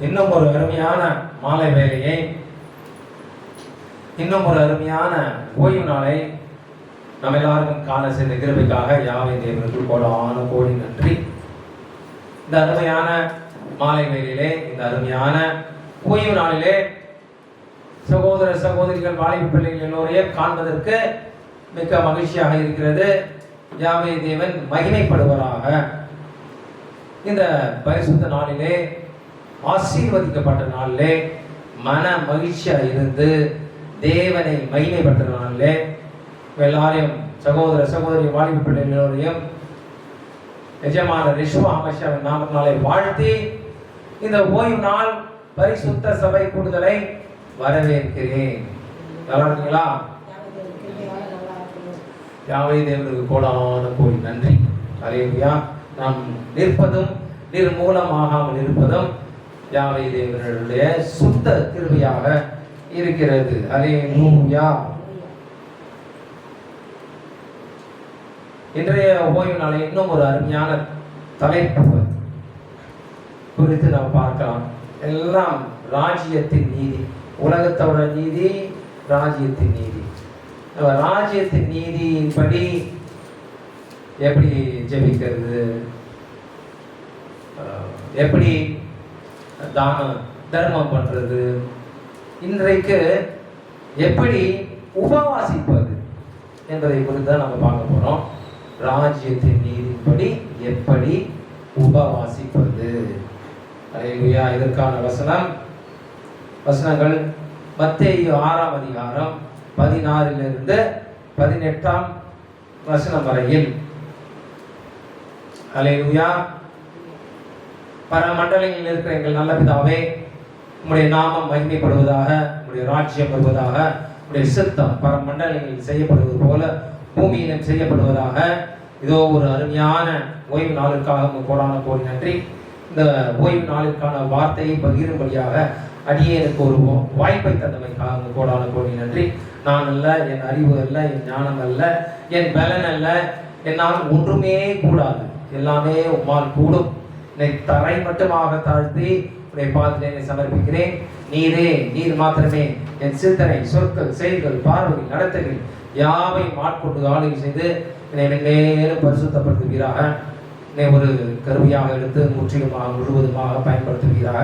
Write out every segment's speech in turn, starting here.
இன்னும் ஒரு அருமையான மாலை வேலையை, இன்னும் ஒரு அருமையான ஓய்வு நாளை நம்ம எல்லாருக்கும் காண செய்த கிருபைக்காக யாவை தேவனுக்கு கோடான கோடி நன்றி. இந்த அருமையான மாலை வேலையிலே, இந்த அருமையான ஓய்வு நாளிலே சகோதர சகோதரிகள் வாலிப பிள்ளைகள் எல்லோரையும் காண்பதற்கு மிக்க மகிழ்ச்சியாக இருக்கிறது. யாவே தேவன் மகிமைப்படுவராக. இந்த பரிசுத்த நாளிலே, ஆசீர்வதிக்கப்பட்ட நாளிலே, மன மகிழ்ச்சியாக இருந்து தேவனை மகிமைப்படுத்துகிற நாளிலே எல்லாரையும் சகோதர சகோதரி வாலிப பிள்ளைகள் எல்லோரையும் எஜமான ரிஷ்வா அமஷாவின் நாமத்தினாலே வாழ்த்தி இந்த ஓய்வு நாள் பரிசுத்த சபை கூடுதலை வரவேற்கிறேன். நல்லா இருக்கீங்களா? யாவே தேவனுக்கு கோடான கோடி நன்றி. அல்லேலூயா. நாம் நிற்பதும் நிர்மூலமாகாமல் இருப்பதும் யாவே தேவனுடைய சுத்த கிருபையாக இருக்கிறது. அல்லேலூயா. இன்றைய ஓய்வு நாளை இன்னும் ஒரு அருமையான தலைப்பு குறித்து நாம் பார்க்கலாம். எல்லாம் ராஜ்யத்தின் நீதி, உலகத்தோட நீதி, ராஜ்யத்தின் நீதி. ராஜ்யத்தின் நீதியின்படி எப்படி ஜெபிக்கிறது, எப்படி தர்மம் பண்றது, இன்றைக்கு எப்படி உபவாசிப்பது என்பதை குறித்து தான் நம்ம பார்க்க போறோம். ராஜ்யத்தின் நீதியின்படி எப்படி உபவாசிப்பது. அல்லேலூயா. இதற்கான வசனங்கள் மத்தேயு 6ஆம் அதிகாரம் 16 18 வசனம் வரையில். அல்லேலூயா. பரமண்டலங்களில் இருக்கிற எங்கள் நல்ல பிதாவே, உம்முடைய நாமம் மகிமைப்படுவதாக, உம்முடைய ராஜ்யம் வருவதாக, உம்முடைய சித்தம் பரமண்டலங்களில் செய்யப்படுவது போல பூமியிலும் செய்யப்படுவதாக. இதோ ஒரு அருமையான ஓய்வு நாளுக்காக கோடான கோடி நன்றி. இந்த ஓய்வு நாளுக்கான வார்த்தையை பகிரும்படியாக அடியேனுக்கு ஒரு வாய்ப்பை தந்தமைக்காக கோடான கோடி நன்றி. நான் அல்ல, என் அறிவு அல்ல, என் ஞானம் அல்ல, என் பலன் அல்ல, என்னால் ஒன்றுமே கூடாது, எல்லாமே உம்மால் கூடும். என்னை தரை மட்டுமாக தாழ்த்தி உடைய பாதத்திலே என்னை சமர்ப்பிக்கிறேன். நீர் மாத்திரமே என் சிந்தனை, சொற்கள், செயல்கள், பார்வைகள், நடத்தைகள் யாவை மாட்கொண்டு ஆளுகை செய்து என்னை மென்மேலும் பரிசுத்தப்படுத்துவீராக. என்னை ஒரு கருவியாக எடுத்து முழுவதுமாக பயன்படுத்துவீராக.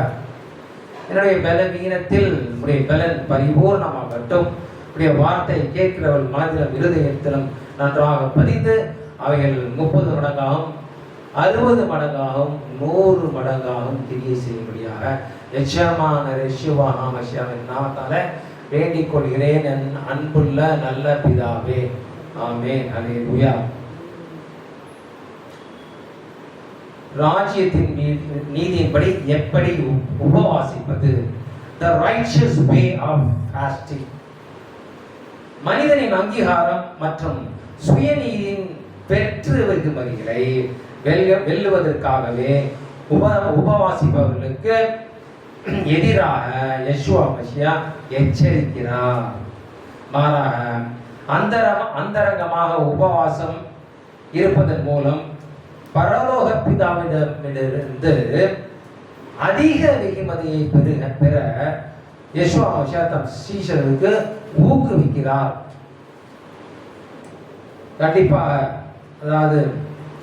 என்னுடைய பலவீனத்தில் உடைய பலன் பரிபூர்ணமாகட்டும். உடைய வார்த்தை கேட்கிறவள் மனதிலும் இருதயத்திலும் நன்றாக பதிந்து அவைகள் 30 மடங்காகவும் 60 மடங்காகவும் 100 மடங்காகவும் கிரியை செய்யும்படியாக எச்சமான ரிஷுவா ஆமஷியாவின் நாமத்தால வேண்டிக் கொள்கிறேன் என் அன்புள்ள நல்ல பிதாவே. ஆமென். அல்லேலூயா. ராஜ்யத்தின் நீதியின்படி எப்படி உபவாசிப்பது. The righteous way of fasting. மனிதனின் அங்கீகாரம் மற்றும் சுயநீதியின் பெற்று வெகுமதிகளை வெல்லுவதற்காகவே உபவாசிப்பவர்களுக்கு எதிராக யெஷுவா மசியா எச்சரிக்கிறார். மாறாக அந்தரங்கமாக உபவாசம் இருப்பதன் மூலம் பரலோக பிதாவிடமிருந்து அதிக வெகுமதியை பெற யெஷுவா மசியா தம் சீஷர்களுக்கு ஊக்குவிக்கிறார். கண்டிப்பாக, அதாவது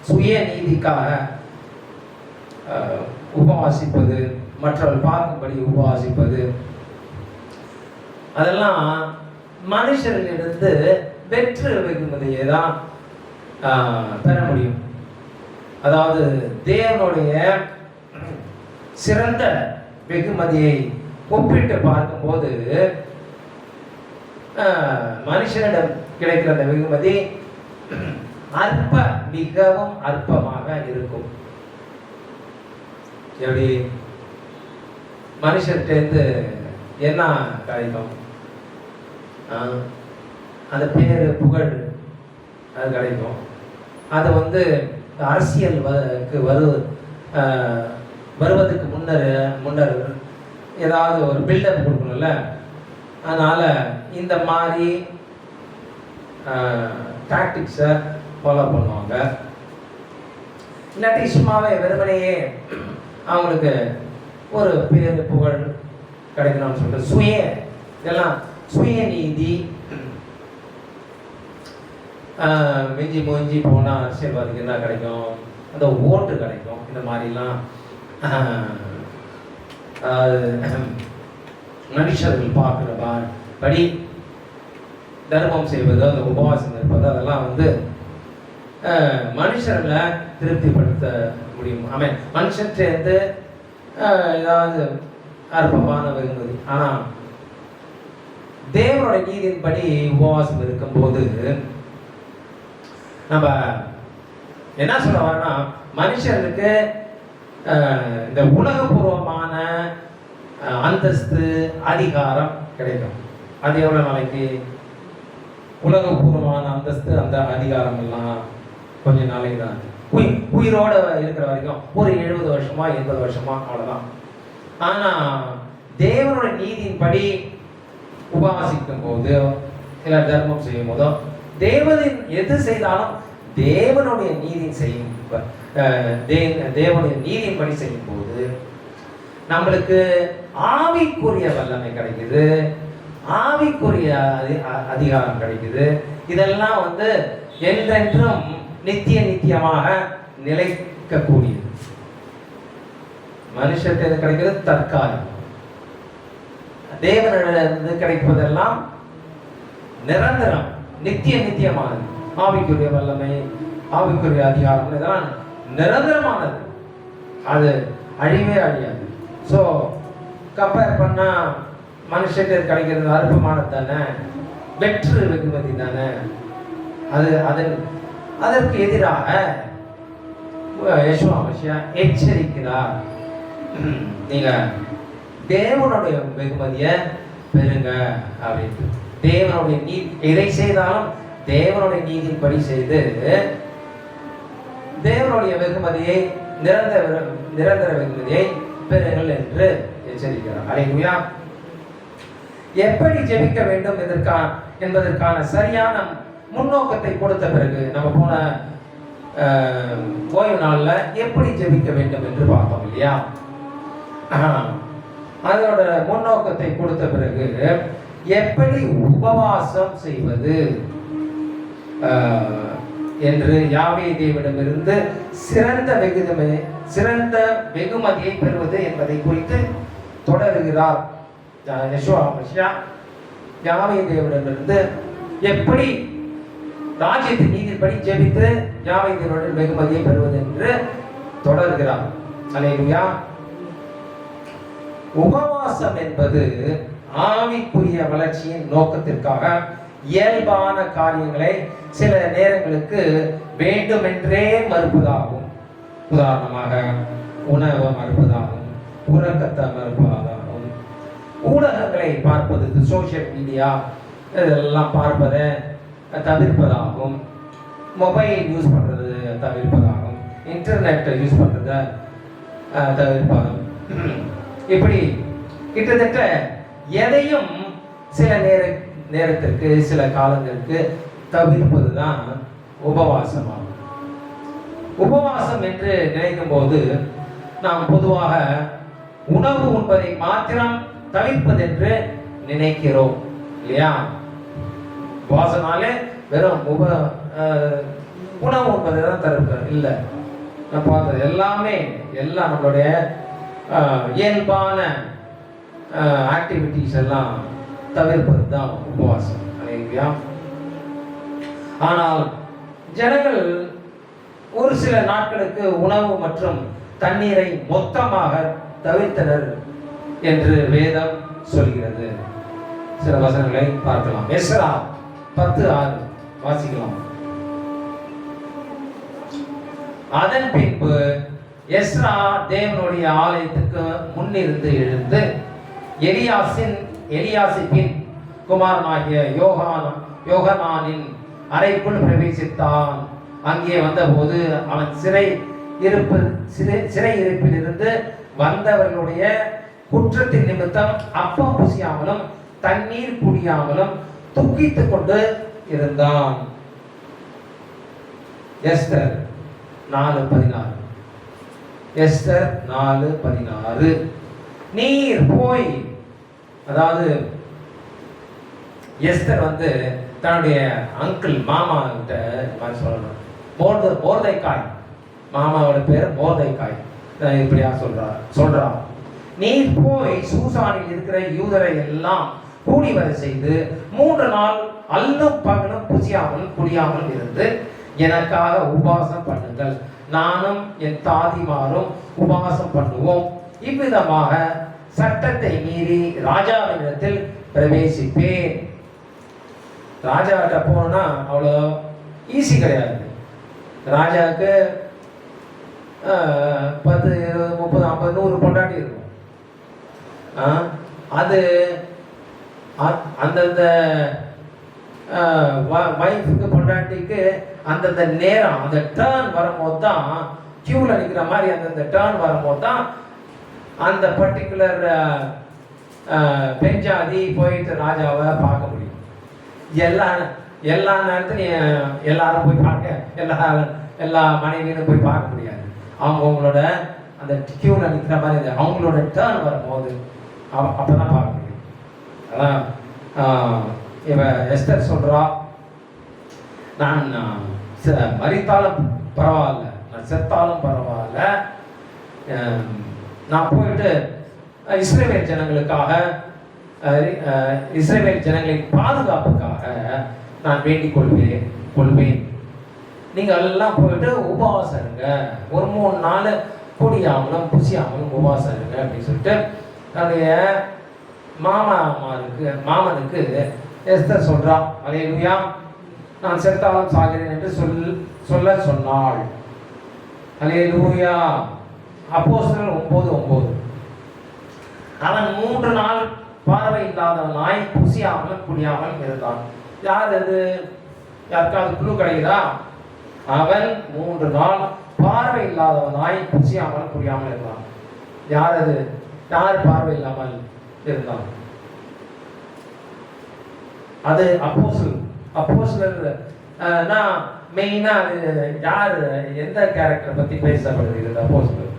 சுய நீதிக்காக உபவாசிப்பது, மற்றவர்கள் பார்க்கும்படி உபவாசிப்பது, அதெல்லாம் மனுஷர்களிடந்து வெற்று வெகுமதியை தான் பெற முடியும். அதாவது தேவனுடைய சிறந்த வெகுமதியை ஒப்பிட்டு பார்க்கும்போது மனுஷனிடம் கிடைக்கிற அந்த வெகுமதி மிகவும் அற்பமாக இருக்கும். எப்படி மனுஷர்கிட்ட என்ன கிடைக்கும்? அந்த பேரு, புகழ், அது கிடைக்கும். அது அரசியலுக்கு வருவதற்கு முன்னர் ஏதாவது ஒரு பில்டப் கொடுக்கணும்ல. அதனால இந்த மாதிரி டாக்டிக்ஸை ஃபாலோ பண்ணுவாங்க. இல்லாட்டி சும்மாவே வெறுமனையே அவங்களுக்கு ஒரு பேரு புகழ் கிடைக்கணும்னு சொல்லிட்டு இதெல்லாம் சுயநீதி, மிஞ்சி மூஞ்சி போனால் அரசியல்வாதிக்கு என்ன கிடைக்கும், அந்த ஓட்டு கிடைக்கும். இந்த மாதிரிலாம் மனுஷர்கள் பார்க்குற படி தர்மம் செய்வது, அந்த உபவாசம் இருப்பது, அதெல்லாம் வந்து மனுஷர்களை திருப்திப்படுத்த முடியும். மனுஷன் சேர்ந்து ஏதாவது அற்பமான வெகுமதி. ஆனால் தேவனுடைய நீதியின்படி உபவாசம் இருக்கும்போது நம்ம என்ன சொல்ல வரோம்னா, மனுஷர்களுக்கு இந்த உலகபூர்வமான அந்தஸ்து, அதிகாரம் கிடைக்கும். அது எவ்வளோ நாளைக்கு? உலகபூர்வமான அந்தஸ்து, அந்த அதிகாரம் எல்லாம் கொஞ்ச நாளைக்கு தான். உயிரோட இருக்கிற வரைக்கும் ஒரு 70 வருஷமா 80 வருஷமா அவ்வளோதான். ஆனால் தேவனுடைய நீதியின்படி உபவாசிக்கும் போது, இல்லை தர்மம் செய்யும் போதோ, தேவனின் எது செய்தாலும் தேவனுடைய நீதி செய்யும் தேவனுடைய நீதியின்படி செய்யும் போது நம்மளுக்கு ஆவிக்குரிய வல்லமை கிடைக்குது, ஆவிக்குரிய அதிகாரம் கிடைக்குது. இதெல்லாம் வந்து என்றென்றும் நித்தியமாக நிலைக்கக்கூடியது. மனுஷத்திற்கு கிடைக்கிறது தற்காலிகம். தேவனிடமிருந்து கிடைப்பதெல்லாம் நிரந்தரம், நித்தியமானது. ஆவிக்குரிய வல்லமை, ஆவிக்குரிய அதிகாரம் இதெல்லாம் நிரந்தரமானது, அது அழிவே அழியாது. ஸோ கம்பேர் பண்ணா மனுஷத்திற்கு கிடைக்கிறது அற்பமானது தானே, வெற்று வெகுமதி தானே. அதற்கு எதிராக யெஷுவா மசியா எச்சரிக்கிறார். நீங்க தேவனுடைய வெகுமதியை பெறுங்க அப்படின்ட்டு. தேவனுடைய எதை செய்தாலும் தேவனுடைய நீதியின்படி செய்து தேவனுடைய வெகுமதியை, நிரந்தர வெகுமதியை பெறுங்கள் என்று எச்சரிக்கிறார். அல்லேலூயா. எப்படி ஜெபிக்க வேண்டும் என்பதற்கான சரியான முன்னோக்கத்தை கொடுத்த பிறகு நம்ம போன ஓய்வு நாளில் எப்படி ஜெபிக்க வேண்டும் என்று பார்த்தோம் இல்லையா? அதோட முன்னோக்கத்தை கொடுத்த பிறகு எப்படி உபவாசம் செய்வது என்று யாவே தேவனிடமிருந்து சிறந்த வெகுமதியை பெறுவது என்பதை குறித்து தொடருகிறார் யெஷுவா மசியா. யாவே தேவனிடமிருந்து எப்படி ராஜ்யத்தின் நீதிப்படி ஜெபித்து யாவே தேவனுடைய வெகுமதியை பெறுவது என்று தொடர்கிறார். அல்லேலூயா. உபவாசம் என்பது ஆவிக்குரிய வளர்ச்சியின் நோக்கத்திற்காக இயல்பான காரியங்களை சில நேரங்களுக்கு வேண்டுமென்றே மறுப்பதாகும். உதாரணமாக உணவை மறுப்பதாகும், உறக்கத்தை மறுப்பதாகும், ஊடகங்களை பார்ப்பது, சோசியல் மீடியா இதெல்லாம் பார்ப்பதை தவிர்ப்பதாகும், மொபைல் யூஸ் பண்ணுறது தவிர்ப்பதாகும், இன்டர்நெட் யூஸ் பண்ணுறதை தவிர்ப்பதாகும். இப்படி கிட்டத்தட்ட எதையும் சில நேரத்திற்கு, சில காலங்களுக்கு தவிர்ப்பது தான் உபவாசமாகும். உபவாசம் என்று நினைக்கும் போது நாம் பொதுவாக உணவு உண்பதை மாத்திரம் தவிர்ப்பதென்று நினைக்கிறோம் இல்லையா? உபவாசனாலே வெறும் உணவு உண்பதை தான் தவிர்க்கிறோம் இல்லை. நான் பார்த்தது எல்லாம் நம்மளுடைய இயல்பான ஆக்டிவிட்டிஸ் எல்லாம் தவிர்ப்பது தான் உபவாசம். இல்லையா? ஆனால் ஜனங்கள் ஒரு சில நாட்களுக்கு உணவு மற்றும் தண்ணீரை மொத்தமாக தவிர்த்தனர் என்று வேதம் சொல்கிறது. சில வசனங்களை பார்க்கலாம். எஸ்ரா 10:6 வாசிக்கலாம். அதன் பின்பு எஸ்ரா தேவனுடைய ஆலயத்துக்கு முன்னிருந்து எழுந்து எலியாசிபின் குமாரனாகிய யோகனானின் அறைக்குள் பிரவேசித்தான். அங்கே வந்தபோது அவன் சிறை இருப்பிலிருந்து வந்தவர்களுடைய குற்றத்தின் நிமித்தம் அப்பம் புசியாமலும் தண்ணீர் குடியாமலும் துக்கித்துக் கொண்டு இருந்தான். எஸ்தர் 4:16. எஸ்தர் 4:16. நீர் போய், அதாவது எஸ்தர் வந்து தன்னுடைய அங்கிள் மாமா கிட்ட மாதிரி சொல்லணும், மோர்தேக்காய், மாமாவோட பேர் மோர்தேக்காய், இப்படியா சொல்றா நீர் போய் சூசானில் இருக்கிற யூதரை எல்லாம் கூடி வர செய்து 3 நாள் அல்லும் பகலும் புசியாமல் குடியாமல் இருந்து எனக்காக உபவாசம் பண்ணுங்கள், நானும் என் தாதிமாரும் உபவாசம் பண்ணுவோம், இவ்விதமாக சட்டத்தை மீறி ராஜாவினிடத்தில் பிரவேசிப்பேன். ராஜாட்ட போனா அவ்வளோ ஈஸி கிடையாது. ராஜாவுக்கு 10, 20, 30, 50, 100 பொண்டாட்டி இருக்கும். அது அந்தந்த வைஃபுக்கு பொண்டாட்டிக்கு அந்தந்த நேரம், அந்த டேர்ன் வரும்போது தான், கியூவில் நிற்கிற மாதிரி அந்தந்த டேர்ன் வரும்போது தான் அந்த பர்டிகுலர் பெஞ்சாதி போயிட்டு ராஜாவை பார்க்க முடியும். எல்லா நேரத்துலையும் எல்லாரும் போய் பார்க்க, எல்லா மனைவியும் போய் பார்க்க முடியாது. அவங்களோட அந்த கியூவில் நிற்கிற மாதிரி அவங்களோட டேர்ன் வரும்போது அப்பதான் பார்க்க முடியும். அதான் இவ எஸ்தர் சொல்றா, நான் மரித்தாலும் பரவாயில்ல, நான் செத்தாலும் பரவாயில்ல, நான் போயிட்டு இஸ்ரவேல் ஜனங்களுக்காக, இஸ்ரவேல் ஜனங்களின் பாதுகாப்புக்காக நான் வேண்டிக் கொள்வேன். நீங்க எல்லாம் போயிட்டு உபவாசம் இருங்க, ஒரு 3 நாள் குடியாமலும் புசியாமலும் உபவாசம் இருங்க அப்படின்னு சொல்லிட்டு தன்னுடைய மாமனுக்கு எஸ்தர் சொல்றா. அல்லேலூயா. நான் செத்தாலும் சாகிறேன் என்று சொல்ல சொன்னாள். அல்லேலூயா. அப்போஸ்தலர் 9:9. அவன் 3 நாள் பார்வை இல்லாதவனாய் புசியாமல் குடியாமல் இருந்தான். யார் அது? யாருக்காவது குழு கிடைக்குதா? அவன் 3 நாள் பார்வை இல்லாதவனாய் புசியாமல் குடியாமல் இருந்தான். யார் அது? யார் பார்வை இல்லாமல் இருந்தான்? அது அப்போஸ்தலர். நான் மெயினா அது யார், எந்த கேரக்டர் பத்தி பேசப்படுகிறது? அப்போஸ்தலர்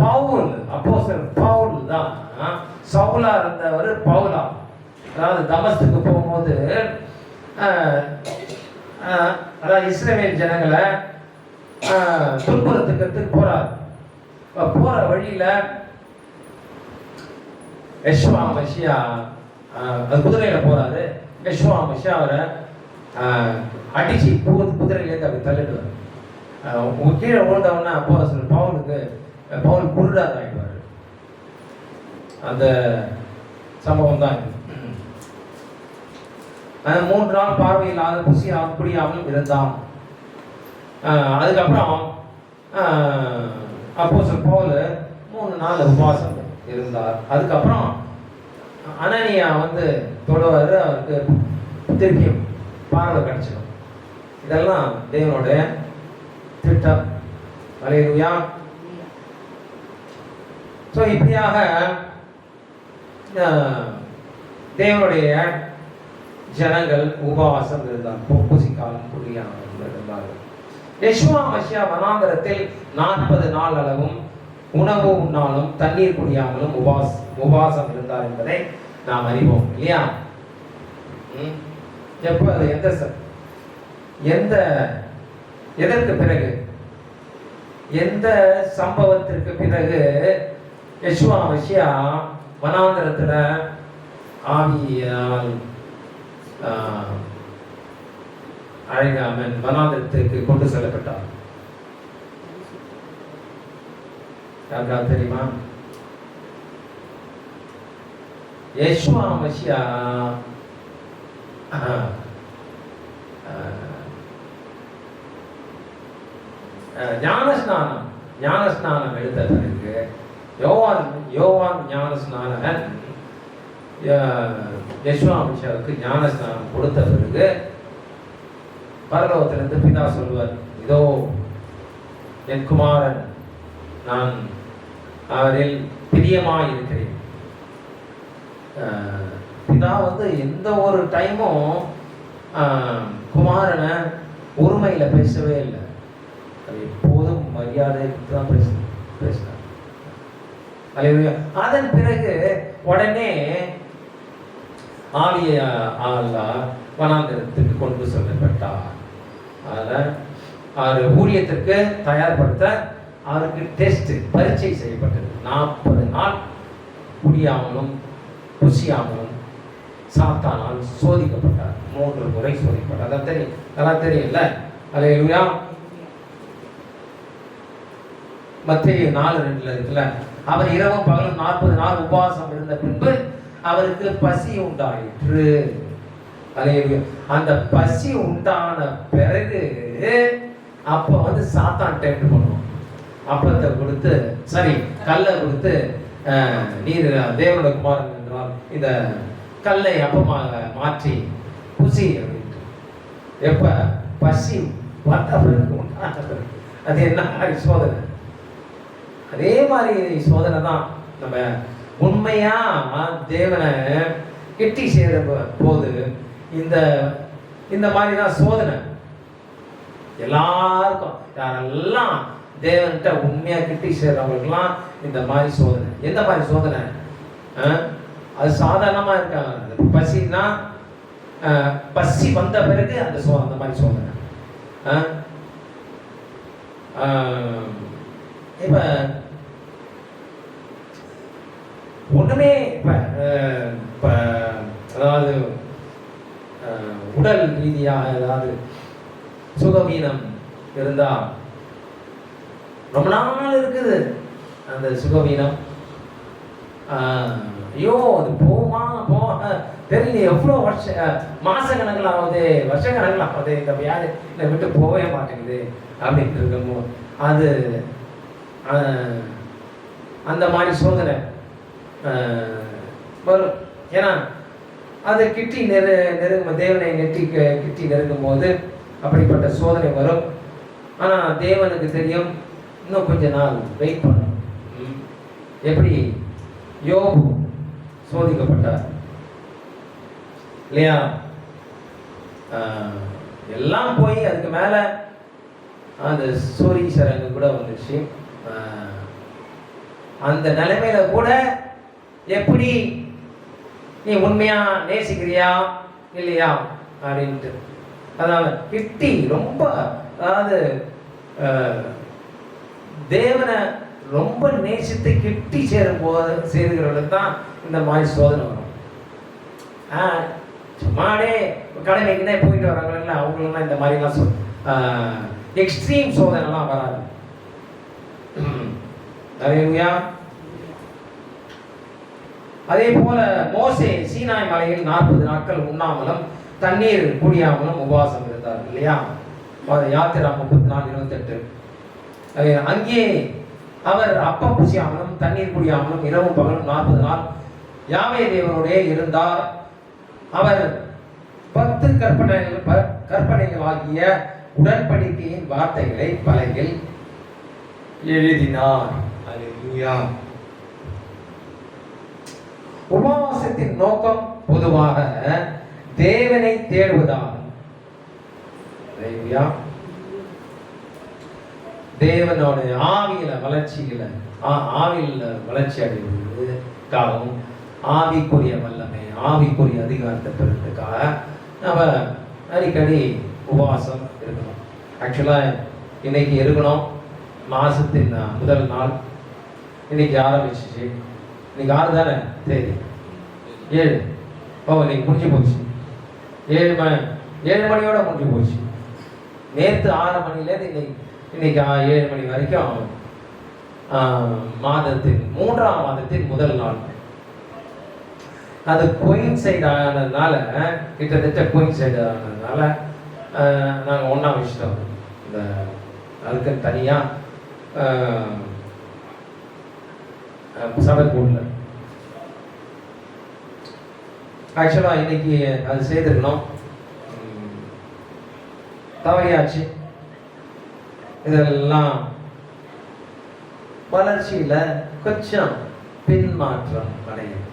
பவுல். அப்போஸ்தலர் பவுல் தான். சவுலா இருந்தவர் பவுலா. அதாவது தமஸ்குக்கு போகும்போது அதாவது இஸ்ரவேல் ஜனங்களை துன்புறுத்துக்கிறதுக்கு போறார். போற வழியில யெஷுவா மசியா குதிரையில போறாரு. யெஷுவா மசியா அவரை அடிச்சு குதிரையிலேருந்து அப்படி தள்ளிடுவார். கீழே விழுந்தவொடனே பவுல் குருடாக ஆகிடுவார். அந்த சம்பவம் தான் இது. 3 நாள் பார்வையில்லாத புசியாமல் குடியாமல் இருந்தான். அதுக்கப்புறம் அப்போஸ்தலர் பவுல் 3 நாள் உபவாசம் இருந்தார். அதுக்கப்புறம் அனனியா வந்து தொடுவார், அவருக்கு திருப்பி பார்வை கிடைச்சிடும். இதெல்லாம் தேவனுடைய திட்டம். அல்லேலூயா. ஸோ இப்படியாக தேவனுடைய ஜனங்கள் உபவாசம் இருந்தார், புசிக்காலும் குடியாமல் இருந்தார்கள். யெஷுவா மசியா வனாந்தரத்தில் 40 நாள் அளவும் உணவு உண்ணாலும் தண்ணீர் குடியாமலும் உபவாசம் இருந்தார் என்பதை நாம் அறிவோம் இல்லையா? எப்போ அது எதற்கு பிறகு, எந்த சம்பவத்திற்கு பிறகு யெஷுவா மசியா வனாந்தரத்துல ஆவியால் அழைக்காமல் வனாந்தரத்திற்கு கொண்டு செல்லப்பட்டார்? யாருக்காவது தெரியுமா? யெஷுவா மசியா ஞானஸ்நானம் எடுத்த பிறகு யோவான் ஞானஸ்நானகன் யெஷுவா மசியாவுக்கு ஞானஸ்நானம் கொடுத்த பிறகு பரலோகத்திலிருந்து பிதா சொல்வார், இதோ என் குமாரன், நான் அவரில் பிரியமாயிருக்கிறேன். பிதா வந்து எந்த ஒரு டைமும் குமாரனை ஒருமையில் பேசவே இல்லை. அது எப்போதும் மரியாதை தான் பேசணும். பேசினார். அல்லேலூயா. அதன் பிறகு உடனே ஆவிய வனாந்திரத்துக்கு கொண்டு செல்லப்பட்டார். அதில் அவர் ஊழியத்திற்கு தயார்படுத்த அவருக்கு டெஸ்ட் பரீட்சை செய்யப்பட்டது. 40 நாள் குடியாமலும் புசியாமலும் சாத்தானால் சோதிக்கப்பட்டார். 3 முறை சோதிக்கப்பட்டார். அதான் தெரியும், அதெல்லாம் தெரியும்ல. அல்லேலூயா. மத்தேயு 4:2 இருக்குல்ல, அவர் இரவும் பகலும் 40 நாள் உபவாசம் இருந்த பின்பு அவருக்கு பசி உண்டாயிற்று. அல்லேலூயா. அந்த பசி உண்டான பிறகு அப்போ வந்து சாத்தான் டெம்ப்ட் பண்ணுவான். அப்பத்தை கொடுத்து, சரி கல்லை கொடுத்து, நீர் தேவனுடைய குமாரன் என்றால் இந்த கல்லை அப்பமாக மாற்றி புசி அப்படின்ட்டு. எப்ப பசி வந்த பிறகு உண்டான பிறகு அது என்ன மாதிரி சோதனை? அதே மாதிரி சோதனை தான். நம்ம உண்மையா தேவனை கெட்டி சேர போது இந்த மாதிரி தான் சோதனை எல்லாருக்கும். யாரெல்லாம் தேவன்கிட்ட உண்மையா கிட்டி சேர்றவங்களுக்குலாம் இந்த மாதிரி சோதனை. எந்த மாதிரி சோதனை? அது சாதாரணமா இருக்காங்க. பசின்னா பசி வந்த பிறகு அந்த மாதிரி சோதனை. இப்ப ஒண்ணுமே இப்ப அதாவது உடல் ரீதியாக ஏதாவது சுகவீனம் இருந்தா ரொம்ப நாள் இருக்குது அந்த சுகவீனம். ஐயோ அது போக தெரியல, எவ்வளோ மாச கணக்கில் ஆகுது, வருஷ கணக்கில் ஆகுது, இந்த வியாதி என்னை விட்டு போகவே மாட்டேங்குது அப்படின்ட்டு இருக்கும்போது அது அந்த மாதிரி சோதனை வரும். ஏன்னா அது கிட்டி நெருங்கும், தேவனை கிட்டி நெருங்கும் போது அப்படிப்பட்ட சோதனை வரும். ஆனால் தேவனுக்கு தெரியும், இன்னும் கொஞ்ச நாள் வெயிட் பண்ணணும். எப்படி யோபு சோதிக்கப்பட்டார் இல்லையா? எல்லாம் போய் அதுக்கு மேல அந்த சூரீஸ்வரங்க கூட வந்துச்சு. அந்த நிலைமையில கூட எப்படி நீ உண்மையா நேசிக்கிறியா இல்லையா அப்படின்ட்டு, அதாவது கிட்டி ரொம்ப, அதாவது தேவனை ரொம்ப நேசித்து கிட்டி சேருகிறவர்களுக்கு தான் இந்த மாதிரி சோதனை வரும். சும்மாடே கடமைக்குன்னே போயிட்டு வராங்கல்ல, அவங்களெல்லாம் இந்த மாதிரிலாம் எக்ஸ்ட்ரீம் சோதனைலாம் வராது. அல்லேலூயா. அதே போல மோசே சீனாய் மலையில் 40 நாட்கள் உண்ணாமலும் தண்ணீர் குடியாமலும் உபவாசம் இருந்தார் இல்லையா? யாத்திரா 34:28. அங்கே அவர் அப்பம் புசியாமலும் தண்ணீர் குடியாமலும் இரவும் பகலும் 40 நாள் யாவே தேவனுடைய இருந்தார். அவர் 10 கற்பனைகள் ஆகிய உடன்படிக்கையின் வார்த்தைகளை பலகையில் எழுதினார். அல்லேலூயா. உபவாசத்தின் நோக்கம் பொதுவாக தேவனை தேடுவதாகும். அல்லேலூயா. தேவனோட ஆவியில வளர்ச்சி அடைவதற்காகவும் ஆவிக்குரிய வல்லமை, ஆவிக்குரிய அதிகாரத்தை பெறுறதுக்காக நம்ம அடிக்கடி உபவாசம் இருக்கணும். ஆக்சுவலா இன்னைக்கு இருக்கணும். மாசத்தின் முதல் நாள் இன்னைக்கு ஆரம்பிச்சிச்சு. இன்னைக்கு 6 தானே தேதி? 7. இன்னைக்கு முடிஞ்சு போச்சு. 7 மணியோட முடிஞ்சு போச்சு. நேற்று 6 மணிலேருந்து இன்னைக்கு 7 மணி வரைக்கும் மாதத்தின் 3ஆம் மாதத்தின் முதல் நாள். அது கோயின்சைட் ஆனதுனால, கிட்டத்தட்ட கோயின்சைட் ஆனதுனால நாங்கள் ஒன்றா வச்சுட்டோம். இந்த அதுக்கு தனியாக சபை கூடல. ஆக்சுவலாக இன்னைக்கு அது செய்திருக்கணும், தவறியாச்சு. இதெல்லாம் வளர்ச்சியில கொஞ்சம் பின்மாற்றம் அடையும்.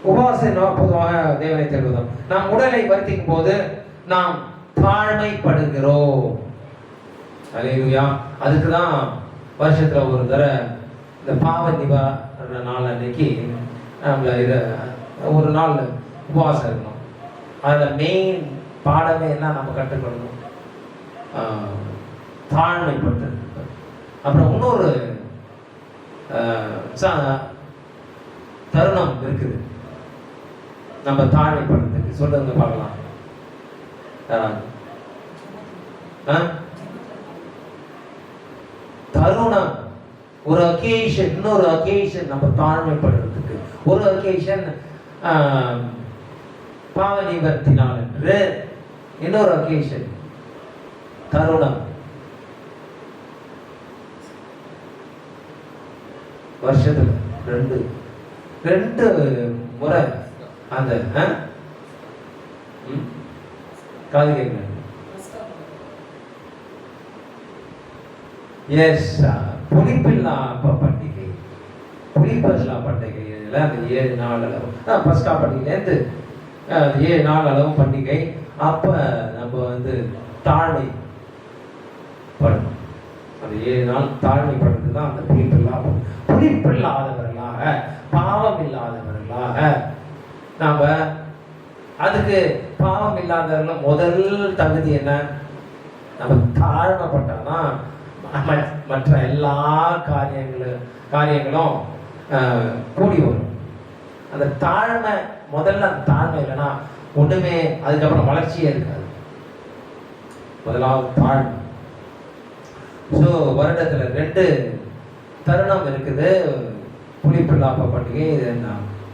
உபவாசம் பொதுவாக தேவனை தேடுவதும், நாம் உடலை வருத்திக்கும் போது நாம் தாழ்மைப்படுகிறோம். அல்லேலூயா. அதுக்குதான் வருஷத்தில் ஒரு தடவை இந்த பாவ நிவாரண நாள் அன்னைக்கு நம்மள இதை ஒரு நாள் உபவாசம் இருக்கணும். அதில் மெயின் பாடமே என்ன நம்ம கற்றுக்கொள்ளணும்? தாழ்மைப்பட்டு. அப்புறம் இன்னொரு தருணம் இருக்குது நம்ம தாழ்மைப்படுறதுக்கு. சொல்லுங்க பார்க்கலாம். தருணம், ஒரு அக்கேஷன், இன்னொரு அக்கேஷன் நம்ம தாழ்மைப்படுறதுக்கு. ஒரு அக்கேஷன் பாவ நிவர்த்தி நாள் என்று, இன்னொரு அக்கேஷன் தருணம். வருஷத்துல ரெண்டு முறை அந்த காது கேட்க. எஸ், புளிப்பில்லா பண்டிகை. புளிப்பில்லா பண்டிகையில் அந்த 7 நாள் அளவு பஸ்கா பண்டிகையிலேருந்து 7 நாள் அளவு பண்டிகை. அப்போ நம்ம தாழ்மை படணும். அந்த 7 நாள் தாழ்மைப்படுறது தான் அந்த புளிப்பில்லாதவர்களாக, பாவம் இல்லாதவர்களாக. நாம் அதுக்கு பாவம் இல்லாதவர்கள் முதல் தகுதி என்ன? நம்ம தாழ்மைப்பட்டாதான் மற்ற எல்லா காரியங்களும் கூடி வரும். அந்த தாழ்மை முதல்ல, அந்த தாழ்மை இல்லைன்னா ஒன்றுமே அதுக்கப்புறம் வளர்ச்சியே இருக்காது. முதலாவது தாழ்மை. ஸோ வருடத்தில் 2 தருணம் இருக்குது. புளிப்பில்லாப்ப பண்டிகை, இது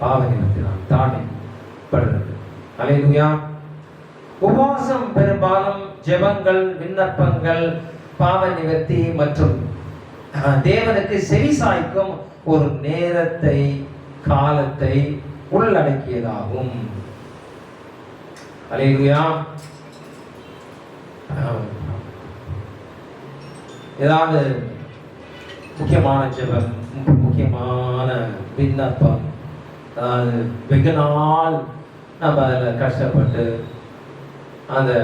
பாவ நிவர்த்தி நாள், தாழ்மைப்படுறது. அல்லேலூயா. உபவாசம் பெரும்பாலும் ஜெபங்கள், விண்ணப்பங்கள், பாவ நிவர்த்தி மற்றும் தேவனுக்கு செவிசாய்க்கும் ஒரு நேரத்தை, காலத்தை உள்ளடக்கியதாகும். அல்லேலூயா. ஏதாவது முக்கியமான ஜெபம், முக்கியமான விண்ணப்பம், அதாவது வெகு நாள் நம்ம அதில் கஷ்டப்பட்டு அது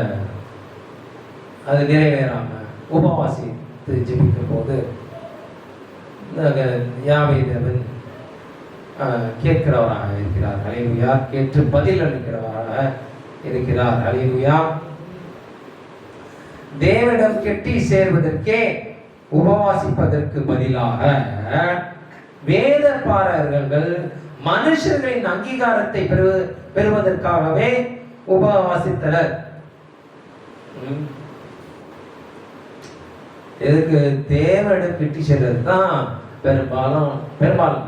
நிறைவேறாம உபவாசித்து ஜெபிக்கும் போது யாவே தேவன் கேட்கிறவராக இருக்கிறார். அல்லேலூயா. கேட்டு பதில் அளிக்கிறவராக இருக்கிறார். அல்லேலூயா. தேவனிடம் கெட்டி சேர்வதற்கே உபவாசிப்பதற்கு பதிலாக வேதபாரகர்கள் மனுஷர்களின் அங்கீகாரத்தை பெறுவதற்காகவே உபவாசித்தனர். எதுக்கு? தேவனிடம் கெட்டி சேர்வது தான் பெரும்பாலும்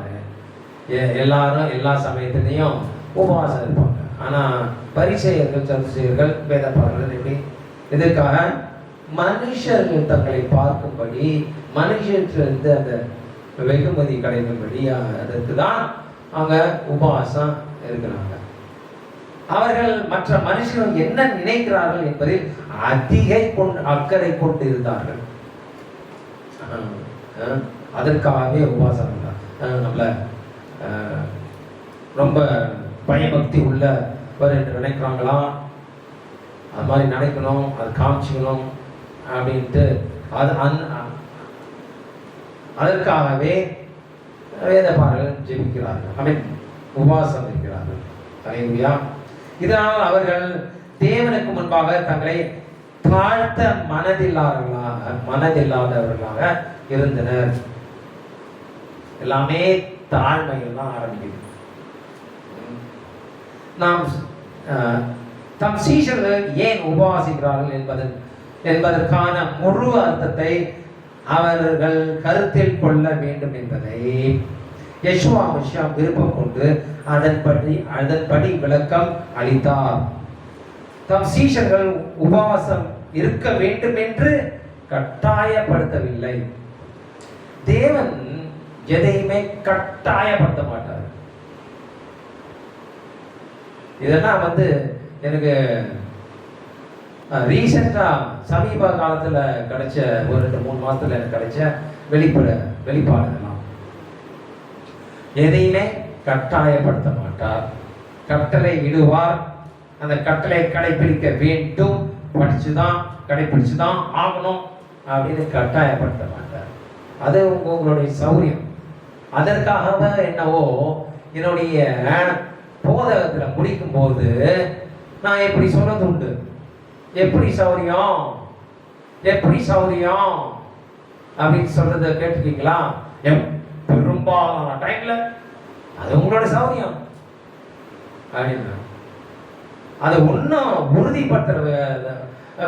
எல்லாரும் எல்லா சமயத்திலையும் உபவாசம் இருப்பாங்க. ஆனா பரிசேயர்கள், சதுசேயர்கள், வேதபாரகர்கள் எப்படி? எதற்காக? மனுஷர்கள் தங்களை பார்க்கும்படி, மனுஷத்திலிருந்து அந்த வெகுமதி கிடைக்கும்படி, அதற்கு தான் அவங்க உபவாசம் இருக்கிறாங்க. அவர்கள் மற்ற மனுஷர்கள் என்ன நினைக்கிறார்கள் என்பதில் அதிக அக்கறை கொண்டு இருந்தார்கள். அதற்காகவே உபவாசம் நம்மள ரொம்ப பயபக்தி உள்ளவர் என்று நினைக்கிறாங்களா? அது மாதிரி நினைக்கணும், அது காமிச்சிக்கணும் அப்படின்ட்டு அதற்காகவே வேதபாரகர்கள் ஜெபிக்கிறார்கள். உபவாசம் இருக்கிறார்கள். அல்லேலூயா. இதனால் அவர்கள் தேவனுக்கு முன்பாக தங்களை தாழ்த்த மனதில்லாதவர்களாக இருந்தனர். எல்லாமே தாழ்மையில் தான் ஆரம்பிக்குது. நாம் தம் சீஷர்கள் ஏன் உபவாசிக்கிறார்கள் என்பதற்கான முழு அர்த்தத்தை அவர்கள் கருத்தில் கொள்ள வேண்டும் என்பதை யெஷுவா மஷியா விருப்பம் கொண்டு அதன்படி விளக்கம் அளித்தார். தம் சீஷர்கள் உபவாசம் இருக்க வேண்டும் என்று கட்டாயப்படுத்தவில்லை. தேவன் எதையுமே கட்டாயப்படுத்த மாட்டார். இதெல்லாம் எனக்கு ரீசெண்டா சமீப காலத்துல கிடைச்ச ஒரு 2-3 மாசத்துல எனக்கு கிடைச்ச வெளிப்பாடுலாம். எதையுமே கட்டாயப்படுத்த மாட்டார். கட்டளை இடுவார். அந்த கட்டளை கடைபிடிக்க வேண்டும், படிச்சுதான் கடைபிடிச்சுதான் ஆகணும் அப்படின்னு கட்டாயப்படுத்த மாட்டார். அது உங்களுடைய சௌரியம். அதற்காக என்னவோ என்னுடைய போதகத்தில் முடிக்கும் போது நான் எப்படி சொன்னது உண்டு, எப்படி சௌரியம் எப்படி சௌரியம் அப்படின்னு சொல்றத கேட்டுக்கீங்களா? பெரும்பாலான டைம்ல அது உங்களோட சௌரியம் அப்படின்னா அதை ஒன்றும் உறுதிப்படுத்துற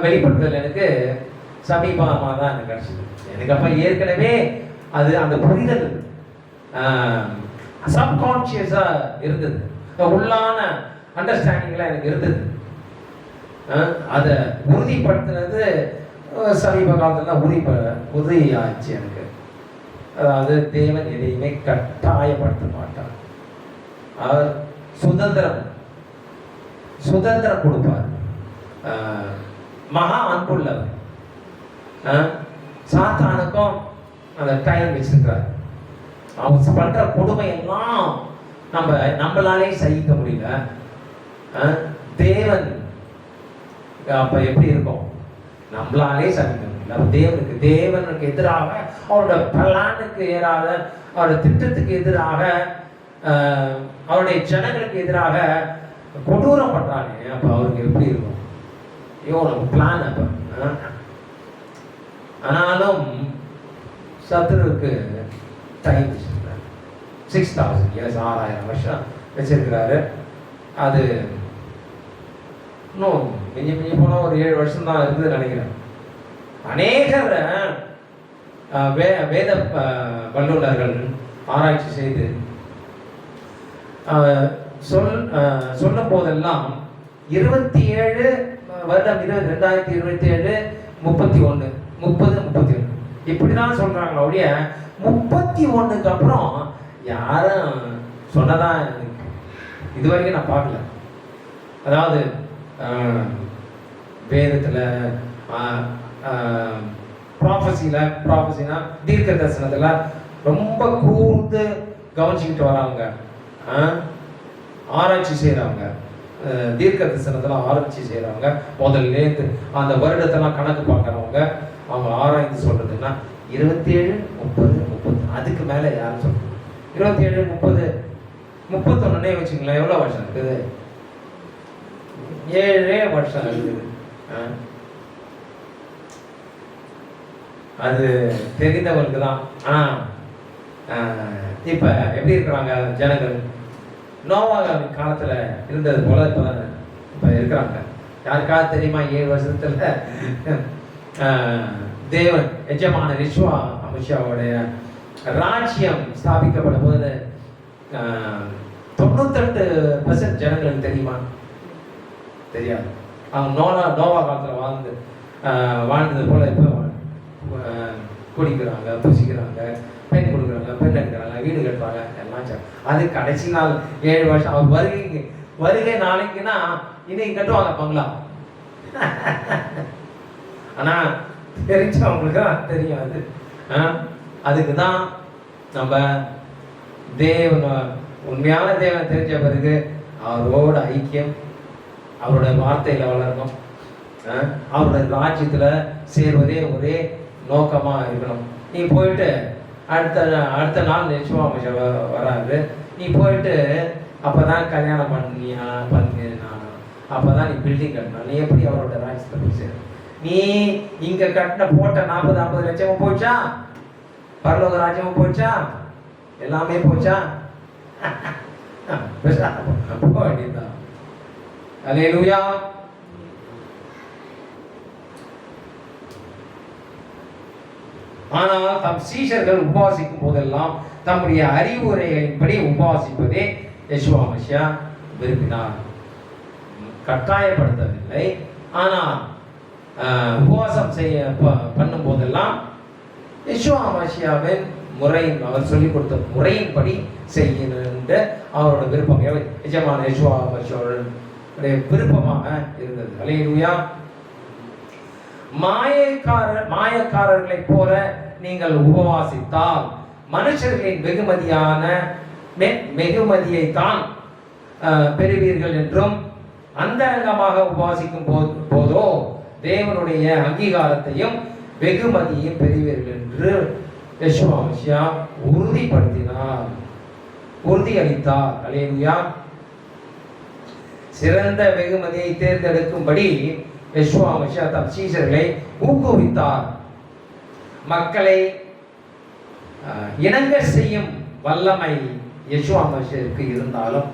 வெளிப்படுத்துதல் எனக்கு சமீபமாக தான் எனக்கு கிடைச்சது. எனக்கு அப்போ ஏற்கனவே அது அந்த புரிதல் சப்கான்ஷியஸாக இருந்தது, உள்ளான அண்டர்ஸ்டாண்டிங்லாம் எனக்கு இருந்தது. அதை உறுதிப்படுத்துனது சமீப காலத்தில் உறுதியாச்சு எனக்கு. அதாவது தேவன் எதையுமே கட்டாயப்படுத்த மாட்டார். அவர் சுதந்திரம் கொடுப்பார். மகா அன்புள்ளவர். சாத்தானுக்கும் அந்த டைம் வச்சிருக்கிறார். அவங்க பண்ற கொடுமையெல்லாம் நம்மளாலே சகிக்க முடியல. தேவன் அப்ப எப்படி இருக்கும்? நம்மளாலே சகிக்க முடியல. தேவனுக்கு எதிராக, அவரோட பிளானுக்கு எதிராக, அவரோட திட்டத்துக்கு எதிராக, அவருடைய ஜனங்களுக்கு எதிராக கொடூரம் பண்றாங்க. அப்ப அவருக்கு எப்படி இருக்கும்? ஐயோ நம்ம பிளான் அப்ப. ஆனாலும் சத்துருவுக்கு டைம் வச்சிருக்கிறாரு. 6000 years, 6000 வருஷம் வச்சிருக்கிறாரு. அது இன்னும் மிஞ்சி போனால் ஒரு 7 வருஷம் தான் இருக்குதுன்னு நினைக்கிறேன். அநேகர் வேத வல்லுநர்கள் ஆராய்ச்சி செய்து சொல்லும் போதெல்லாம் 27 வருடம் 2027 31 30 இப்படிதான் சொல்றாங்களா ஒழிய 31க்கு அப்புறம் யாரும் சொன்னதா இது வரைக்கும் நான் பார்க்கல. அதாவது வேதத்தில் ப்ராஃபஸினா தீர்க்க தரிசனத்தில் ரொம்ப கூர்ந்து கவனிச்சுக்கிட்டு வராங்க, ஆராய்ச்சி செய்கிறாங்க. தீர்க்க தரிசனத்தில் ஆராய்ச்சி செய்கிறவங்க, முதல்லேருந்து அந்த வருடத்தெல்லாம் கணக்கு பார்க்குறவங்க, அவங்க ஆராய்ந்து சொல்கிறதுன்னா 27 30 அதுக்கு மேலே யாரும் சொல்கிறது? 27 30 31 வச்சுங்களேன். எவ்வளோ வருஷம் இருக்குது? 7 வருஷம் இருக்குது. அது தெரிந்தவங்களுக்கு தான். ஆனால் இப்போ எப்படி இருக்கிறாங்க ஜனங்கள்? நோவா காலத்தில் இருந்தது போல இப்போ இருக்கிறாங்க. யாருக்காவது தெரியுமா? 7 வருஷத்துல தேவன் எஜமான ரிஷ்வா அமித்ஷாவுடைய ராஜ்யம் ஸ்தாபிக்கப்படும் போது 98% ஜனங்களுக்கு தெரியுமா? தெரியாது. அவங்க நோவா காலத்தில் வாழ்ந்தது போல இப்போ குடிக்கிறாங்க, புசிக்கிறாங்க, பெண் கொடுக்குறாங்க, பெண் எடுக்கிறாங்க, வீடு கட்டுறாங்க, எல்லாம். அது கடைசி நாள் 7 வருஷம் அவர் வருகை நாளைக்குன்னா இன்னைக்கு கட்டுவாங்க பங்களா. ஆனா தெரிஞ்சவங்களுக்கு தான் தெரியும் அது. அதுக்கு தான் நம்ம உண்மையான தேவனை தெரிஞ்ச பிறகு அவரோட ஐக்கியம், அவரோட வார்த்தையில வளரணும், அவரோட ராஜ்யத்துல சேர்வதே ஒரே நோக்கமா இருக்கணும். நீ போயிட்டு அடுத்த நாள் நிச்சயமா வராது. நீ போயிட்டு அப்பதான் கல்யாணம் பண்ணினா அப்பதான் நீ பில்டிங் கட்டணும். நீ எப்படி அவரோட ராஜ்யத்தை போய் சேர? நீ இங்க கட்டின போட்ட 40-50 லட்சமும் போச்சா? பரலோக ராஜ்யமும் போச்சா? எல்லாமே போச்சா? போக வேண்டியதுதான். அல்லேலூயா. ஆனால் தம் சீஷர்கள் உபவாசிக்கும் போதெல்லாம் தம்முடைய அறிவுரைகளின்படி உபவாசிப்பதே யெஷுவா மசியா விரும்பினார். கட்டாயப்படுத்தவில்லை. ஆனால் உபவாசம் பண்ணும் போதெல்லாம் யெஷுவா மசியாவின் முறையின், அவர் சொல்லிக் கொடுத்த முறையின்படி செய்யணுன்ற அவரோட விருப்பம் எஜமான யெஷுவா மசியாவுடைய விருப்பமாக இருந்தது. அல்லேலூயா. மாயக்காரர்களைப் போல நீங்கள் உபவாசித்தால் மனுஷர்களின் வெகுமதியை தான் பெறுவீர்கள் என்றும், அந்தரங்கமாக உபவாசிக்கும் போதோ தேவனுடைய அங்கீகாரத்தையும் வெகுமதியையும் பெறுவீர்கள் என்று யெஷுவா மசியா உறுதிப்படுத்தினார், உறுதியளித்தார். அல்லேலூயா. சிறந்த வெகுமதியை தேர்ந்தெடுக்கும்படி யெஷுவா மசியா தம் சீஷர்களை ஊக்குவித்தார். மக்களை இணங்க செய்யும் வல்லமை யெஷுவா மசியாவுக்கு இருந்தாலும்